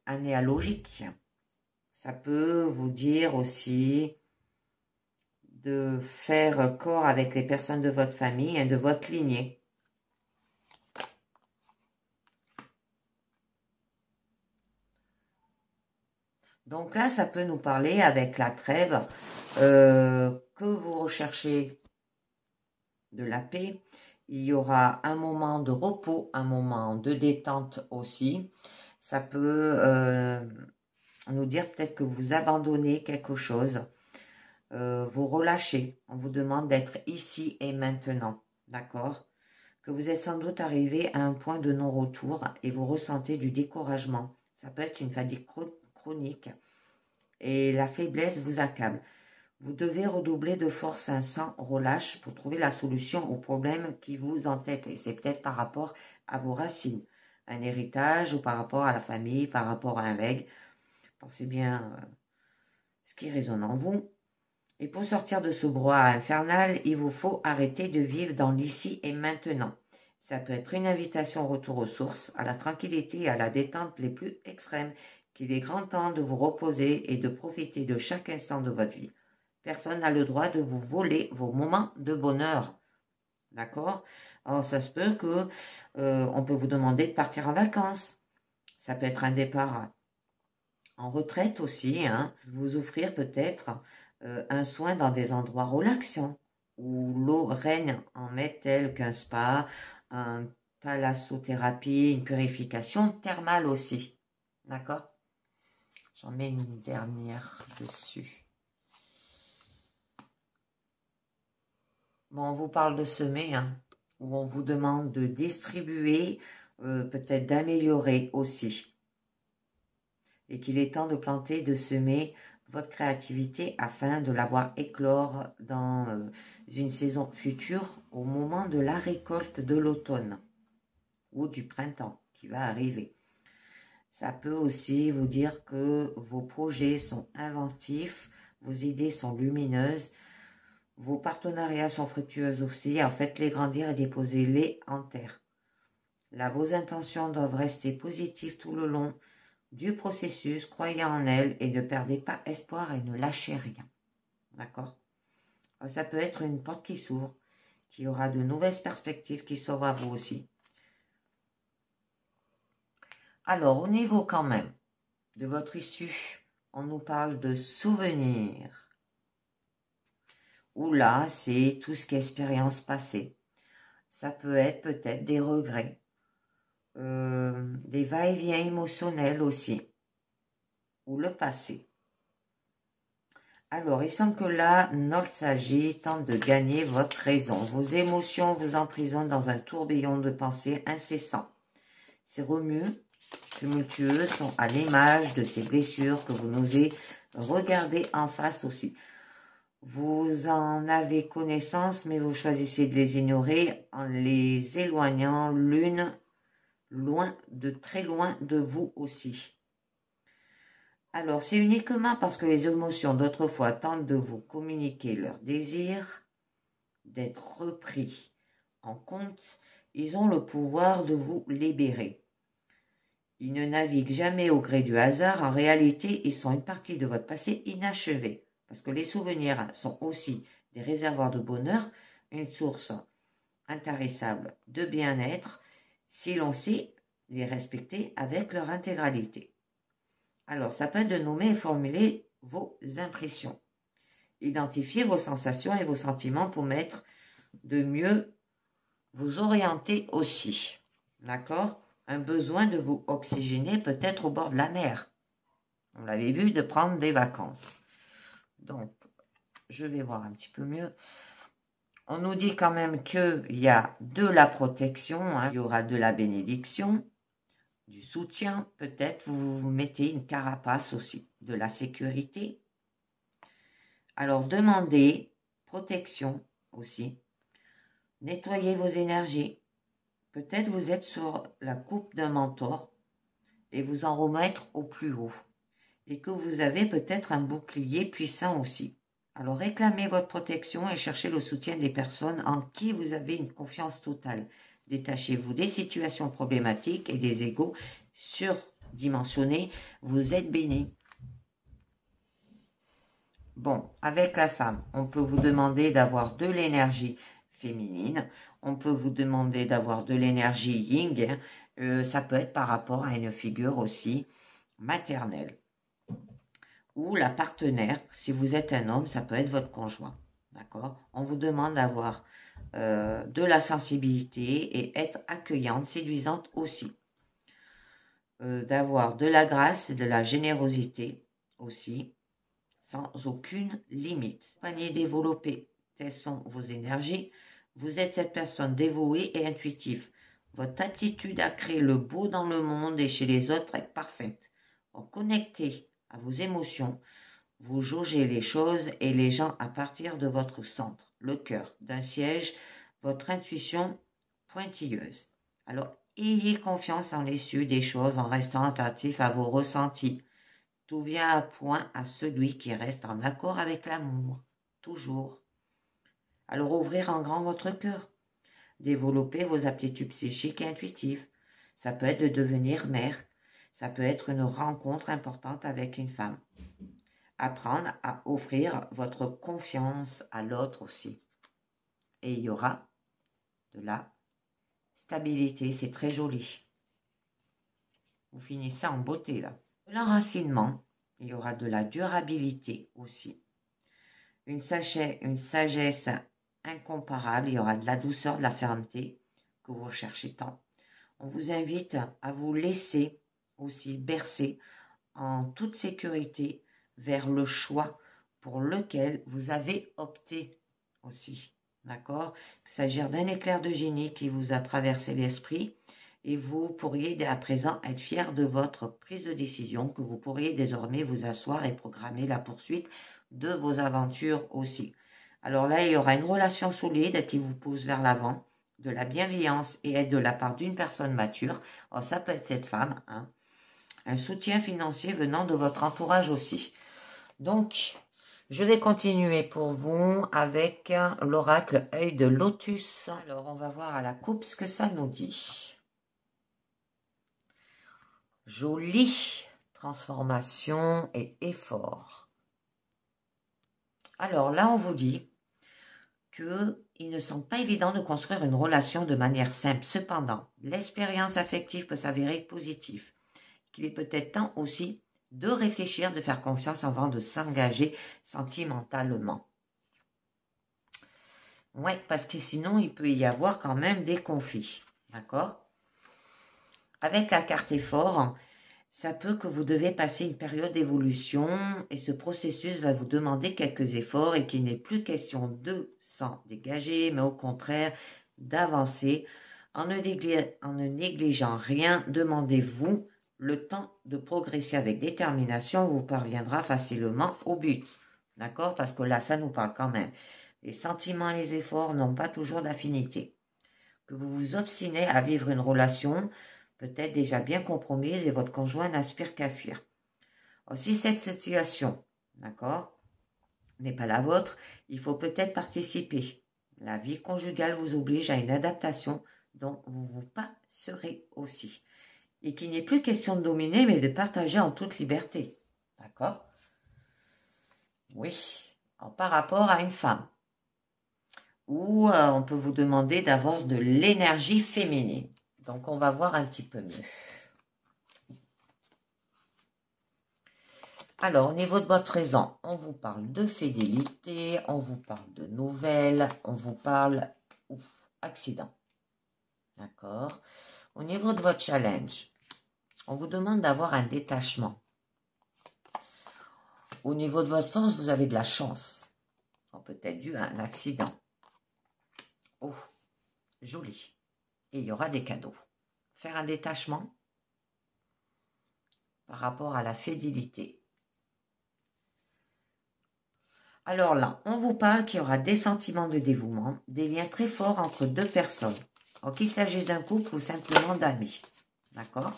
anéalogique. Ça peut vous dire aussi de faire corps avec les personnes de votre famille et de votre lignée. Donc là, ça peut nous parler avec la trêve que vous recherchez de la paix. Il y aura un moment de repos, un moment de détente aussi. Ça peut nous dire peut-être que vous abandonnez quelque chose, vous relâchez. On vous demande d'être ici et maintenant, d'accord? Que vous êtes sans doute arrivé à un point de non-retour et vous ressentez du découragement. Ça peut être une fatigue chronique et la faiblesse vous accable. Vous devez redoubler de force sans relâche pour trouver la solution aux problèmes qui vous entêtent. Et c'est peut-être par rapport à vos racines, un héritage ou par rapport à la famille, par rapport à un legs. Pensez bien ce qui résonne en vous. Et pour sortir de ce brouhaha infernal, il vous faut arrêter de vivre dans l'ici et maintenant. Ça peut être une invitation au retour aux sources, à la tranquillité et à la détente les plus extrêmes, qu'il est grand temps de vous reposer et de profiter de chaque instant de votre vie. Personne n'a le droit de vous voler vos moments de bonheur. D'accord? Alors, ça se peut que on peut vous demander de partir en vacances. Ça peut être un départ en retraite aussi. Hein. Vous offrir peut-être un soin dans des endroits relaxants où l'eau règne en maître tel qu'un spa, un thalassothérapie, une purification thermale aussi. D'accord? J'en mets une dernière dessus. Bon, on vous parle de semer, hein, où on vous demande de distribuer, peut-être d'améliorer aussi. Et qu'il est temps de planter, de semer votre créativité afin de la voir éclore dans une saison future au moment de la récolte de l'automne ou du printemps qui va arriver. Ça peut aussi vous dire que vos projets sont inventifs, vos idées sont lumineuses, vos partenariats sont fructueux aussi. En fait, les grandir et déposez-les en terre. Là, vos intentions doivent rester positives tout le long du processus, croyez en elle et ne perdez pas espoir et ne lâchez rien. D'accord? Ça peut être une porte qui s'ouvre, qui aura de nouvelles perspectives qui s'ouvrent à vous aussi. Alors, au niveau quand même de votre issue, on nous parle de souvenirs. Où là, c'est tout ce qui est expérience passée. Ça peut être peut-être des regrets, des va-et-vient émotionnels aussi, ou le passé. Alors, il semble que là, notre Sagittaire tente de gagner votre raison. Vos émotions vous emprisonnent dans un tourbillon de pensées incessant. Ces remue tumultueux sont à l'image de ces blessures que vous n'osez regarder en face aussi. Vous en avez connaissance, mais vous choisissez de les ignorer en les éloignant l'une très loin de vous aussi. Alors, c'est uniquement parce que les émotions d'autrefois tentent de vous communiquer leur désir d'être repris en compte, ils ont le pouvoir de vous libérer. Ils ne naviguent jamais au gré du hasard, en réalité, ils sont une partie de votre passé inachevé, parce que les souvenirs sont aussi des réservoirs de bonheur, une source intarissable de bien-être, si l'on sait les respecter avec leur intégralité. Alors, ça peut être de nommer et formuler vos impressions. Identifiez vos sensations et vos sentiments pour de mieux vous orienter aussi. D'accord? Un besoin de vous oxygéner peut-être au bord de la mer. On l'avait vu, de prendre des vacances. Donc, je vais voir un petit peu mieux. On nous dit quand même qu'il y a de la protection, hein, il y aura de la bénédiction, du soutien, peut-être vous mettez une carapace aussi, de la sécurité. Alors demandez protection aussi, nettoyez vos énergies. Peut-être vous êtes sur la coupe d'un mentor et vous en remettre au plus haut. Et que vous avez peut-être un bouclier puissant aussi. Alors réclamez votre protection et cherchez le soutien des personnes en qui vous avez une confiance totale. Détachez-vous des situations problématiques et des égos surdimensionnés. Vous êtes bénis. Bon, avec la femme, on peut vous demander d'avoir de l'énergie féminine. On peut vous demander d'avoir de l'énergie yin. Ça peut être par rapport à une figure aussi maternelle. Ou la partenaire, si vous êtes un homme, ça peut être votre conjoint. D'accord? On vous demande d'avoir de la sensibilité et être accueillante, séduisante aussi. D'avoir de la grâce et de la générosité aussi, sans aucune limite. Panier développé, telles sont vos énergies. Vous êtes cette personne dévouée et intuitive. Votre attitude à créer le beau dans le monde et chez les autres est parfaite. Connectez à vos émotions, vous jaugez les choses et les gens à partir de votre centre, le cœur, d'un siège, votre intuition pointilleuse. Alors, ayez confiance en l'issue des choses en restant attentif à vos ressentis. Tout vient à point à celui qui reste en accord avec l'amour, toujours. Alors, ouvrir en grand votre cœur. Développer vos aptitudes psychiques et intuitives. Ça peut être de devenir mère. Ça peut être une rencontre importante avec une femme. Apprendre à offrir votre confiance à l'autre aussi. Et il y aura de la stabilité, c'est très joli. Vous finissez en beauté là. L'enracinement, il y aura de la durabilité aussi. Une sagesse incomparable, il y aura de la douceur, de la fermeté que vous recherchez tant. On vous invite à vous laisser aussi bercer en toute sécurité vers le choix pour lequel vous avez opté aussi. D'accord? Il peut s'agir d'un éclair de génie qui vous a traversé l'esprit et vous pourriez à présent être fier de votre prise de décision, que vous pourriez désormais vous asseoir et programmer la poursuite de vos aventures aussi. Alors là, il y aura une relation solide qui vous pousse vers l'avant, de la bienveillance et aide de la part d'une personne mature. Alors, ça peut être cette femme, hein. Un soutien financier venant de votre entourage aussi. Donc, je vais continuer pour vous avec l'oracle œil de lotus. Alors, on va voir à la coupe ce que ça nous dit. Jolie transformation et effort. Alors là, on vous dit qu'il ne semble pas évident de construire une relation de manière simple. Cependant, l'expérience affective peut s'avérer positive. Qu'il est peut-être temps aussi de réfléchir, de faire confiance avant de s'engager sentimentalement. Oui, parce que sinon, il peut y avoir quand même des conflits. D'accord? Avec la carte effort, ça peut que vous devez passer une période d'évolution et ce processus va vous demander quelques efforts et qu'il n'est plus question de s'en dégager, mais au contraire d'avancer en ne négligeant rien. Demandez-vous le temps de progresser avec détermination, vous parviendra facilement au but. D'accord? Parce que là, ça nous parle quand même. Les sentiments et les efforts n'ont pas toujours d'affinité. Que vous vous obstinez à vivre une relation peut-être déjà bien compromise et votre conjoint n'aspire qu'à fuir. Aussi, cette situation, d'accord, n'est pas la vôtre, il faut peut-être participer. La vie conjugale vous oblige à une adaptation dont vous vous passerez aussi. Et qu'il n'est plus question de dominer, mais de partager en toute liberté. D'accord? Oui, par rapport à une femme. Ou on peut vous demander d'avoir de l'énergie féminine. Donc, on va voir un petit peu mieux. Alors, au niveau de votre présent, on vous parle de fidélité, on vous parle de nouvelles, on vous parle accident. D'accord? Au niveau de votre challenge, on vous demande d'avoir un détachement. Au niveau de votre force, vous avez de la chance. Peut-être dû à un accident. Oh, joli. Et il y aura des cadeaux. Faire un détachement par rapport à la fidélité. Alors là, on vous parle qu'il y aura des sentiments de dévouement, des liens très forts entre deux personnes. Qu'il s'agisse d'un couple ou simplement d'amis. D'accord?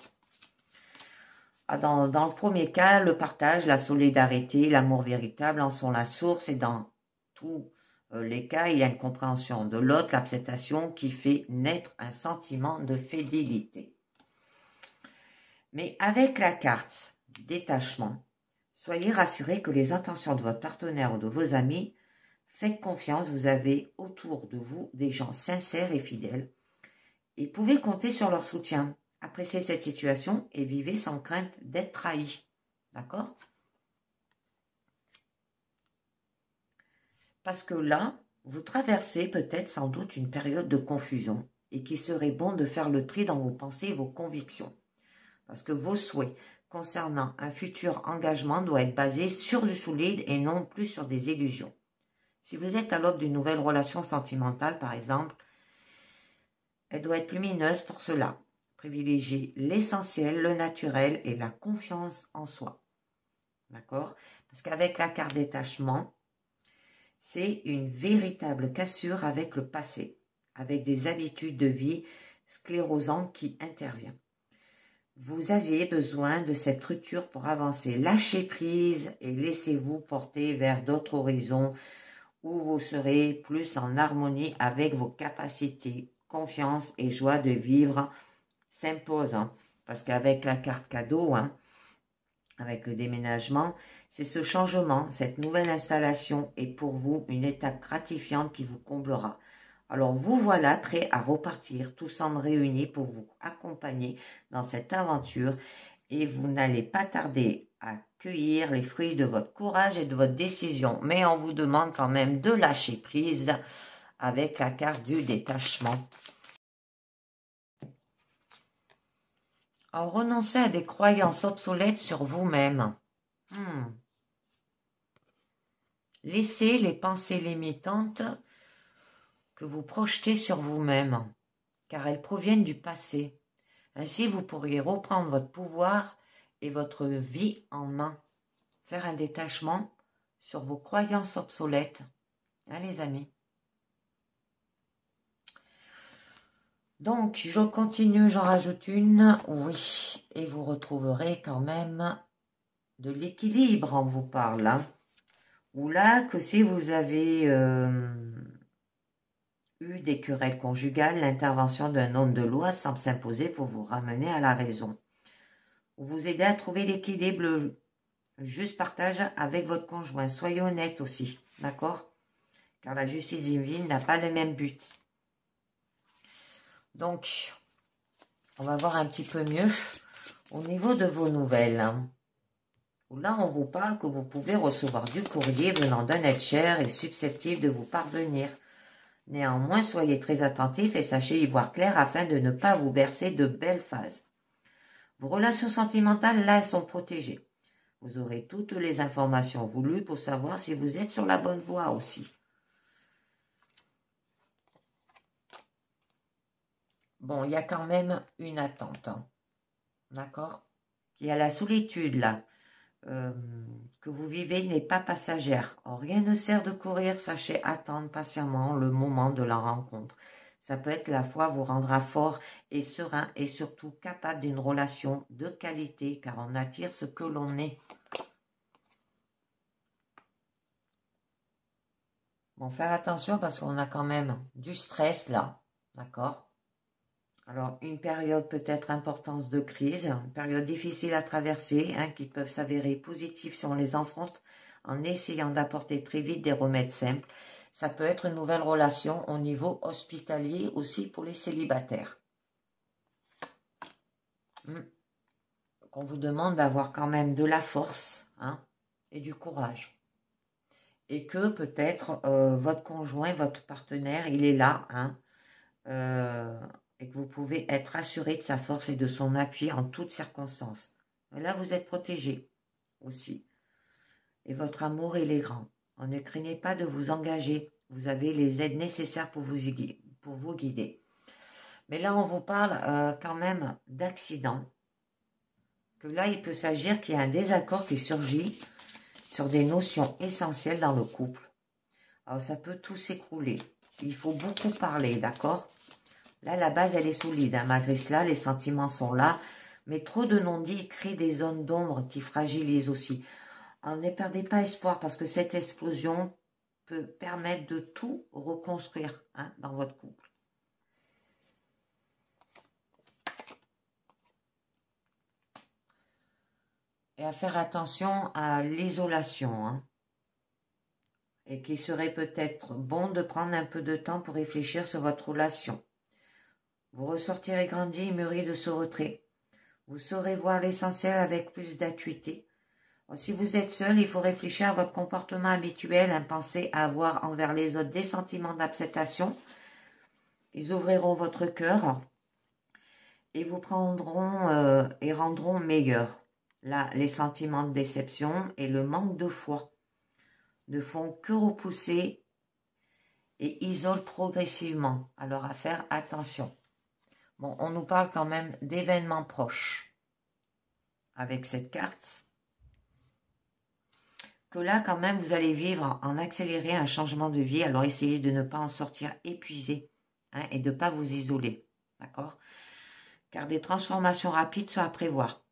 Dans le premier cas, le partage, la solidarité, l'amour véritable en sont la source et dans tous les cas, il y a une compréhension de l'autre, l'acceptation qui fait naître un sentiment de fidélité. Mais avec la carte détachement, soyez rassurés que les intentions de votre partenaire ou de vos amis, faites confiance, vous avez autour de vous des gens sincères et fidèles et pouvez compter sur leur soutien. Appréciez cette situation et vivez sans crainte d'être trahi. D'accord? Parce que là, vous traversez peut-être sans doute une période de confusion et qu'il serait bon de faire le tri dans vos pensées et vos convictions. Parce que vos souhaits concernant un futur engagement doivent être basés sur du solide et non plus sur des illusions. Si vous êtes à l'aube d'une nouvelle relation sentimentale, par exemple, elle doit être lumineuse pour cela. Privilégiez l'essentiel, le naturel et la confiance en soi. D'accord? Parce qu'avec la carte détachement, c'est une véritable cassure avec le passé, avec des habitudes de vie sclérosantes qui interviennent. Vous avez besoin de cette rupture pour avancer. Lâchez prise et laissez-vous porter vers d'autres horizons où vous serez plus en harmonie avec vos capacités. Confiance et joie de vivre s'imposent. Parce qu'avec la carte cadeau, avec le déménagement, c'est ce changement, cette nouvelle installation est pour vous une étape gratifiante qui vous comblera. Alors vous voilà prêts à repartir, tous ensemble réunis pour vous accompagner dans cette aventure et vous n'allez pas tarder à cueillir les fruits de votre courage et de votre décision. Mais on vous demande quand même de lâcher prise avec la carte du détachement. Alors renoncez à des croyances obsolètes sur vous-même. Laissez les pensées limitantes que vous projetez sur vous-même, car elles proviennent du passé. Ainsi, vous pourriez reprendre votre pouvoir et votre vie en main. Faire un détachement sur vos croyances obsolètes. Les amis. Donc, je continue, j'en rajoute une. Oui, et vous retrouverez quand même de l'équilibre, on vous parle. Ou là, que si vous avez eu des querelles conjugales, l'intervention d'un homme de loi semble s'imposer pour vous ramener à la raison. Ou vous aider à trouver l'équilibre, le juste partage avec votre conjoint. Soyez honnête aussi, d'accord? Car la justice divine n'a pas le même but. Donc, on va voir un petit peu mieux au niveau de vos nouvelles. Là, on vous parle que vous pouvez recevoir du courrier venant d'un être cher et susceptible de vous parvenir. Néanmoins, soyez très attentifs et sachez y voir clair afin de ne pas vous bercer de belles phases. Vos relations sentimentales, là, elles sont protégées. Vous aurez toutes les informations voulues pour savoir si vous êtes sur la bonne voie aussi. Bon, il y a quand même une attente, hein. D'accord? Il y a la solitude, là, que vous vivez n'est pas passagère. Or, rien ne sert de courir, sachez attendre patiemment le moment de la rencontre. Ça peut être la foi vous rendra fort et serein et surtout capable d'une relation de qualité, car on attire ce que l'on est. Bon, faire attention parce qu'on a quand même du stress là, d'accord? Alors, une période peut-être importance de crise, une période difficile à traverser, hein, qui peuvent s'avérer positives si on les affronte en essayant d'apporter très vite des remèdes simples. Ça peut être une nouvelle relation au niveau hospitalier aussi pour les célibataires. On vous demande d'avoir quand même de la force, hein, et du courage. Et que peut-être votre conjoint, votre partenaire, il est là, hein, et que vous pouvez être assuré de sa force et de son appui en toutes circonstances. Et là, vous êtes protégé aussi. Et votre amour, il est grand. Ne craignez pas de vous engager. Vous avez les aides nécessaires pour vous guider. Mais là, on vous parle quand même d'accident. Que là, il peut s'agir qu'il y a un désaccord qui surgit sur des notions essentielles dans le couple. Alors, ça peut tout s'écrouler. Il faut beaucoup parler, d'accord? Là, la base, elle est solide, hein. Malgré cela, les sentiments sont là. Mais trop de non-dits créent des zones d'ombre qui fragilisent aussi. Alors, ne perdez pas espoir parce que cette explosion peut permettre de tout reconstruire, hein, dans votre couple. Et à faire attention à l'isolation, hein. Et qu'il serait peut-être bon de prendre un peu de temps pour réfléchir sur votre relation. Vous ressortirez grandi et mûri de ce retrait. Vous saurez voir l'essentiel avec plus d'acuité. Si vous êtes seul, il faut réfléchir à votre comportement habituel, hein, pensez à avoir envers les autres des sentiments d'acceptation. Ils ouvriront votre cœur et vous prendront et rendront meilleur. Là, les sentiments de déception et le manque de foi ne font que repousser et isolent progressivement. Alors à faire attention. Bon, on nous parle quand même d'événements proches avec cette carte. Que là, quand même, vous allez vivre en accéléré un changement de vie. Alors, essayez de ne pas en sortir épuisé, hein, et de ne pas vous isoler. D'accord? Car des transformations rapides sont à prévoir.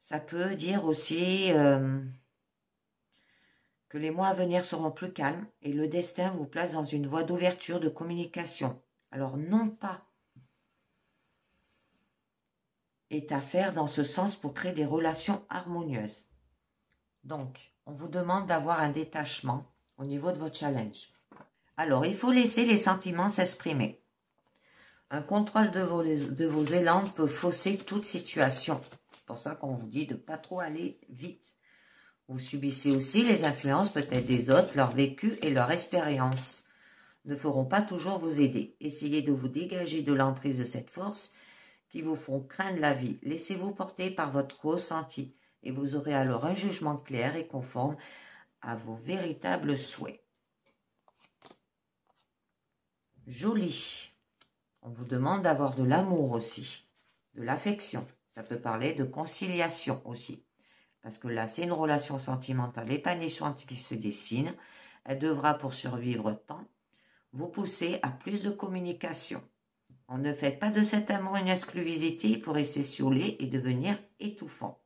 Ça peut dire aussi que les mois à venir seront plus calmes et le destin vous place dans une voie d'ouverture, de communication. Alors, non pas est à faire dans ce sens pour créer des relations harmonieuses. Donc, on vous demande d'avoir un détachement au niveau de votre challenge. Alors, il faut laisser les sentiments s'exprimer. Un contrôle de vos élans peut fausser toute situation. C'est pour ça qu'on vous dit de ne pas trop aller vite. Vous subissez aussi les influences peut-être des autres, leur vécu et leur expérience ne feront pas toujours vous aider. Essayez de vous dégager de l'emprise de cette force qui vous font craindre la vie. Laissez-vous porter par votre ressenti et vous aurez alors un jugement clair et conforme à vos véritables souhaits. Joli. On vous demande d'avoir de l'amour aussi, de l'affection. Ça peut parler de conciliation aussi. Parce que là, c'est une relation sentimentale épanouissante qui se dessine. Elle devra, pour survivre tant, vous pousser à plus de communication. On ne fait pas de cet amour une exclusivité pour s'essioler et devenir étouffant.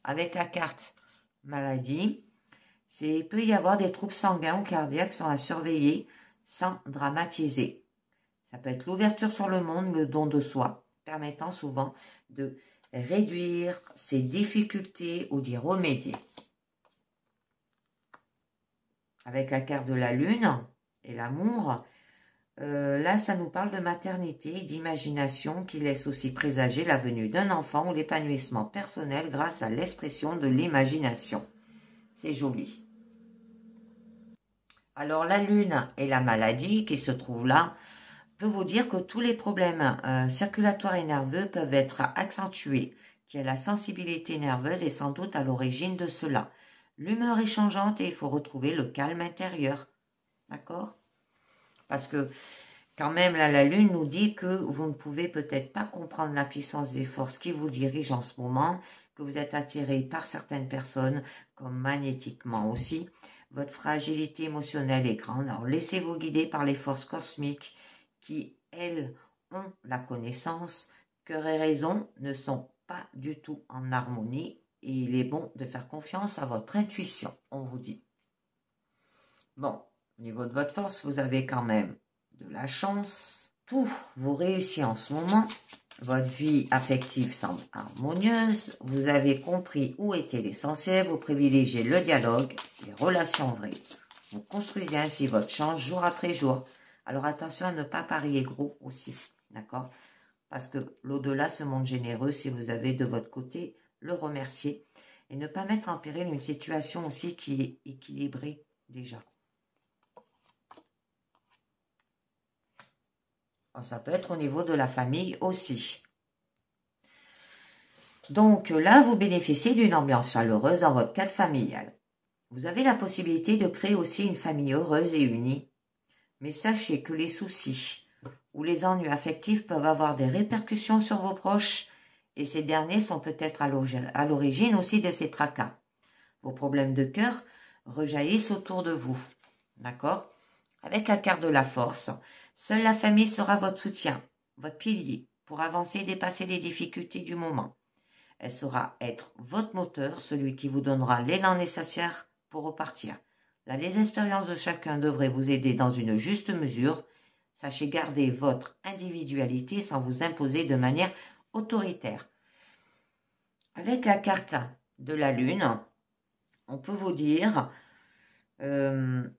Avec la carte maladie, il peut y avoir des troubles sanguins ou cardiaques qui sont à surveiller sans dramatiser. Ça peut être l'ouverture sur le monde, le don de soi, permettant souvent de réduire ses difficultés ou d'y remédier. Avec la carte de la lune et l'amour, là, ça nous parle de maternité et d'imagination qui laisse aussi présager la venue d'un enfant ou l'épanouissement personnel grâce à l'expression de l'imagination. C'est joli. Alors, la lune et la maladie qui se trouvent là, Je peux vous dire que tous les problèmes circulatoires et nerveux peuvent être accentués, qu'il y a la sensibilité nerveuse est sans doute à l'origine de cela. L'humeur est changeante et il faut retrouver le calme intérieur. D'accord? Parce que quand même, là, la Lune nous dit que vous ne pouvez peut-être pas comprendre la puissance des forces qui vous dirigent en ce moment, que vous êtes attiré par certaines personnes, comme magnétiquement aussi. Votre fragilité émotionnelle est grande. Alors, laissez-vous guider par les forces cosmiques qui, elles, ont la connaissance. Cœur et raison ne sont pas du tout en harmonie et il est bon de faire confiance à votre intuition, on vous dit. Bon, au niveau de votre force, vous avez quand même de la chance. Tout vous réussit en ce moment. Votre vie affective semble harmonieuse. Vous avez compris où était l'essentiel. Vous privilégiez le dialogue, les relations vraies. Vous construisez ainsi votre chance jour après jour. Alors attention à ne pas parier gros aussi, d'accord? Parce que l'au-delà se montre généreux si vous avez de votre côté le remercier et ne pas mettre en péril une situation aussi qui est équilibrée déjà. Ça peut être au niveau de la famille aussi. Donc là, vous bénéficiez d'une ambiance chaleureuse dans votre cadre familial. Vous avez la possibilité de créer aussi une famille heureuse et unie. Mais sachez que les soucis ou les ennuis affectifs peuvent avoir des répercussions sur vos proches et ces derniers sont peut-être à l'origine aussi de ces tracas. Vos problèmes de cœur rejaillissent autour de vous. D'accord? Avec la carte de la force, seule la famille sera votre soutien, votre pilier pour avancer et dépasser les difficultés du moment. Elle saura être votre moteur, celui qui vous donnera l'élan nécessaire pour repartir. Là, les expériences de chacun devraient vous aider dans une juste mesure. Sachez garder votre individualité sans vous imposer de manière autoritaire. Avec la carte de la Lune, on peut vous dire des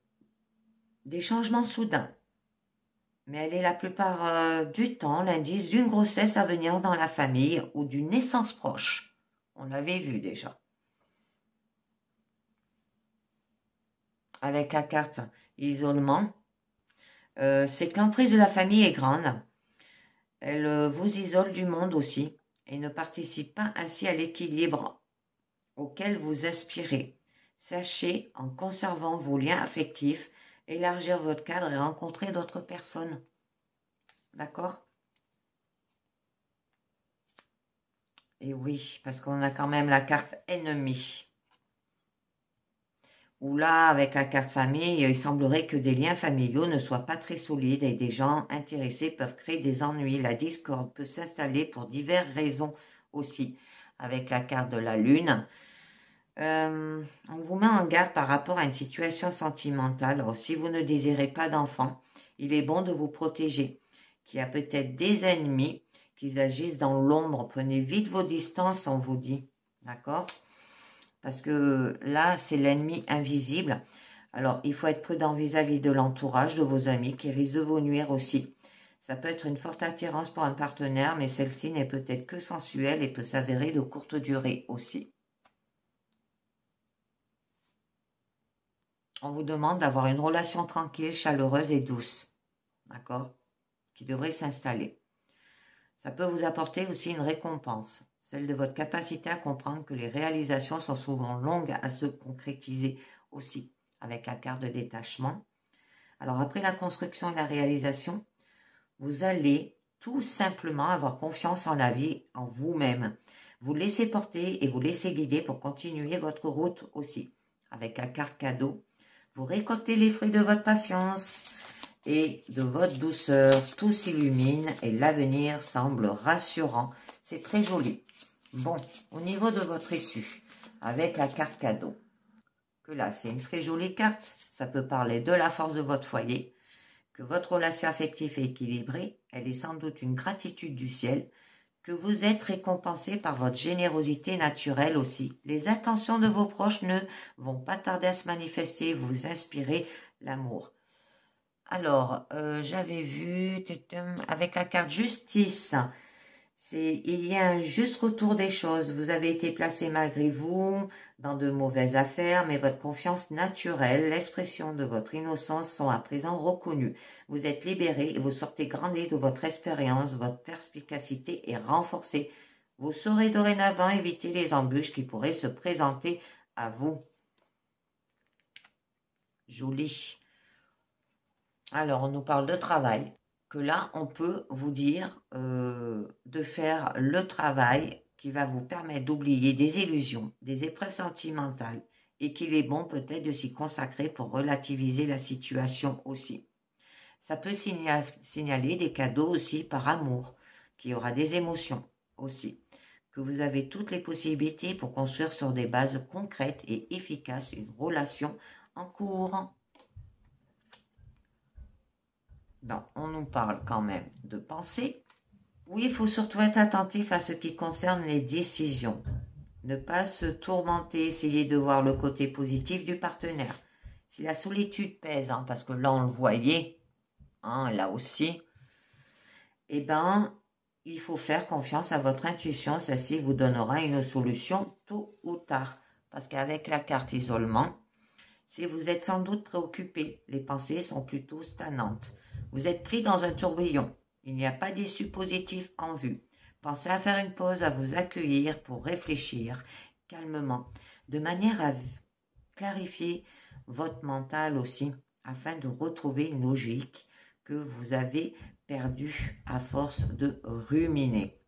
changements soudains. Mais elle est la plupart du temps l'indice d'une grossesse à venir dans la famille ou d'une naissance proche. On l'avait vu déjà. Avec la carte isolement, c'est que l'emprise de la famille est grande. Elle vous isole du monde aussi et ne participe pas ainsi à l'équilibre auquel vous aspirez. Sachez, en conservant vos liens affectifs, élargir votre cadre et rencontrer d'autres personnes. D'accord? Et oui, parce qu'on a quand même la carte ennemie. Où là, avec la carte famille, il semblerait que des liens familiaux ne soient pas très solides et des gens intéressés peuvent créer des ennuis. La discorde peut s'installer pour diverses raisons aussi. Avec la carte de la Lune, on vous met en garde par rapport à une situation sentimentale. Alors, si vous ne désirez pas d'enfant, il est bon de vous protéger. Qu'il y a peut-être des ennemis qui agissent dans l'ombre. Prenez vite vos distances, on vous dit. D'accord? Parce que là, c'est l'ennemi invisible. Alors, il faut être prudent vis-à-vis de l'entourage, de vos amis, qui risquent de vous nuire aussi. Ça peut être une forte attirance pour un partenaire, mais celle-ci n'est peut-être que sensuelle et peut s'avérer de courte durée aussi. On vous demande d'avoir une relation tranquille, chaleureuse et douce. D'accord? Qui devrait s'installer. Ça peut vous apporter aussi une récompense, celle de votre capacité à comprendre que les réalisations sont souvent longues à se concrétiser aussi, avec la carte de détachement. Alors après la construction et la réalisation, vous allez tout simplement avoir confiance en la vie, en vous-même. Vous laissez porter et vous laissez guider pour continuer votre route aussi. Avec la carte cadeau, vous récoltez les fruits de votre patience et de votre douceur. Tout s'illumine et l'avenir semble rassurant. C'est très joli. Bon, au niveau de votre issue, avec la carte cadeau, que là, c'est une très jolie carte. Ça peut parler de la force de votre foyer, que votre relation affective est équilibrée. Elle est sans doute une gratitude du ciel, que vous êtes récompensé par votre générosité naturelle aussi. Les attentions de vos proches ne vont pas tarder à se manifester, vous inspirez l'amour. Alors, j'avais vu avec la carte justice, il y a un juste retour des choses. Vous avez été placé malgré vous dans de mauvaises affaires, mais votre confiance naturelle, l'expression de votre innocence sont à présent reconnues. Vous êtes libéré et vous sortez grandi de votre expérience, votre perspicacité est renforcée. Vous saurez dorénavant éviter les embûches qui pourraient se présenter à vous. Joli. Alors, on nous parle de travail. Que là, on peut vous dire de faire le travail qui va vous permettre d'oublier des illusions, des épreuves sentimentales et qu'il est bon peut-être de s'y consacrer pour relativiser la situation aussi. Ça peut signaler des cadeaux aussi par amour, qu'il y aura des émotions aussi, que vous avez toutes les possibilités pour construire sur des bases concrètes et efficaces une relation en cours. Donc, on nous parle quand même de pensée. Oui, il faut surtout être attentif à ce qui concerne les décisions. Ne pas se tourmenter, essayer de voir le côté positif du partenaire. Si la solitude pèse, parce que là on le voyait, là aussi, il faut faire confiance à votre intuition, celle-ci vous donnera une solution tôt ou tard. Parce qu'avec la carte isolement, si vous êtes sans doute préoccupé, les pensées sont plutôt stagnantes. Vous êtes pris dans un tourbillon. Il n'y a pas d'issue positive en vue. Pensez à faire une pause, à vous accueillir pour réfléchir calmement, de manière à clarifier votre mental aussi, afin de retrouver une logique que vous avez perdue à force de ruminer.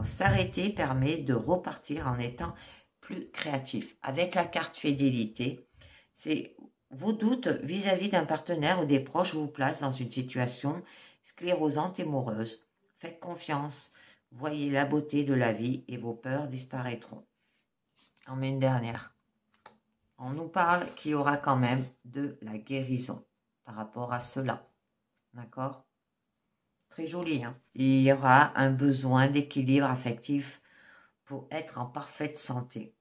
S'arrêter permet de repartir en étant plus créatif. Avec la carte fidélité, c'est vos doutes vis-à-vis d'un partenaire ou des proches vous placent dans une situation sclérosante et morose. Faites confiance, voyez la beauté de la vie et vos peurs disparaîtront. On met une dernière. On nous parle qu'il y aura quand même de la guérison par rapport à cela. D'accord? Très joli. Il y aura un besoin d'équilibre affectif pour être en parfaite santé.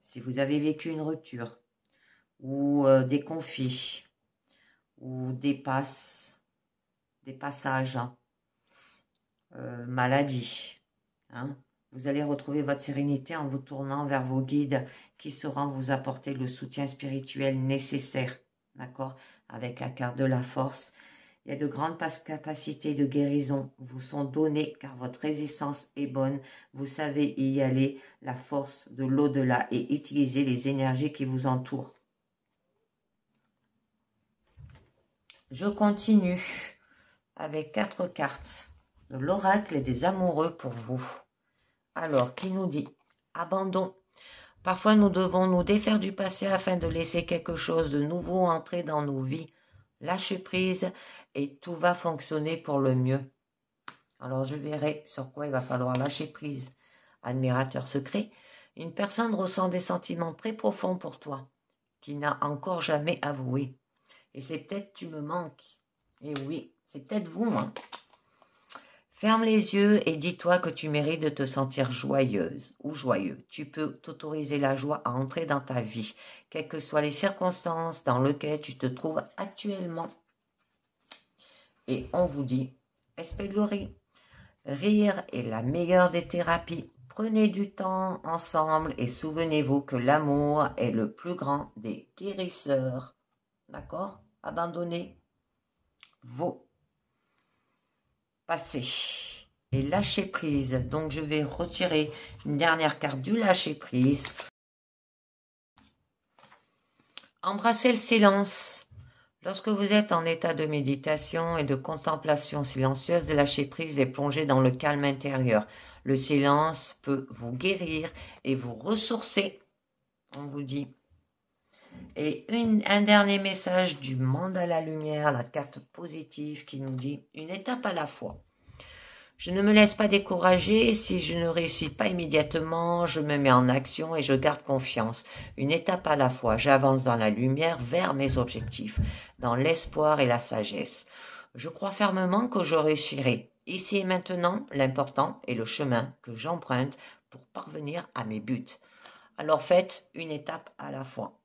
Si vous avez vécu une rupture, ou des conflits, ou des passages, maladies. Vous allez retrouver votre sérénité en vous tournant vers vos guides qui sauront vous apporter le soutien spirituel nécessaire. D'accord? Avec la carte de la force, il y a de grandes capacités de guérison vous sont données car votre résistance est bonne. Vous savez y aller, la force de l'au-delà et utiliser les énergies qui vous entourent. Je continue avec 4 cartes de l'oracle et des amoureux pour vous. Alors, qui nous dit abandon. Parfois, nous devons nous défaire du passé afin de laisser quelque chose de nouveau entrer dans nos vies. Lâchez prise et tout va fonctionner pour le mieux. Alors, je verrai sur quoi il va falloir lâcher prise. Admirateur secret, une personne ressent des sentiments très profonds pour toi, qui n'a encore jamais avoué. Et c'est peut-être tu me manques. Et oui, c'est peut-être vous, Ferme les yeux et dis-toi que tu mérites de te sentir joyeuse ou joyeux. Tu peux t'autoriser la joie à entrer dans ta vie, quelles que soient les circonstances dans lesquelles tu te trouves actuellement. Et on vous dit, espièglerie, rire est la meilleure des thérapies. Prenez du temps ensemble et souvenez-vous que l'amour est le plus grand des guérisseurs. D'accord? Abandonnez vos passés et lâchez prise. Donc je vais retirer une dernière carte du lâcher prise. Embrassez le silence. Lorsque vous êtes en état de méditation et de contemplation silencieuse, lâcher prise et plonger dans le calme intérieur. Le silence peut vous guérir et vous ressourcer. On vous dit. Et un dernier message du monde à la lumière, la carte positive qui nous dit une étape à la fois. Je ne me laisse pas décourager, si je ne réussis pas immédiatement, je me mets en action et je garde confiance. Une étape à la fois, j'avance dans la lumière vers mes objectifs, dans l'espoir et la sagesse. Je crois fermement que je réussirai. Ici et maintenant, l'important est le chemin que j'emprunte pour parvenir à mes buts. Alors faites une étape à la fois.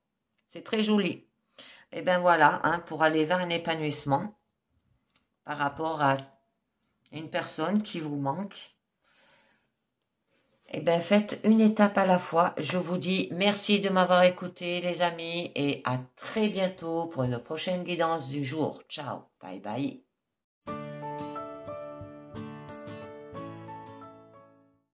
C'est très joli. Et bien voilà, pour aller vers un épanouissement par rapport à une personne qui vous manque. Eh bien, faites une étape à la fois. Je vous dis merci de m'avoir écouté, les amis, et à très bientôt pour une prochaine guidance du jour. Ciao, bye bye.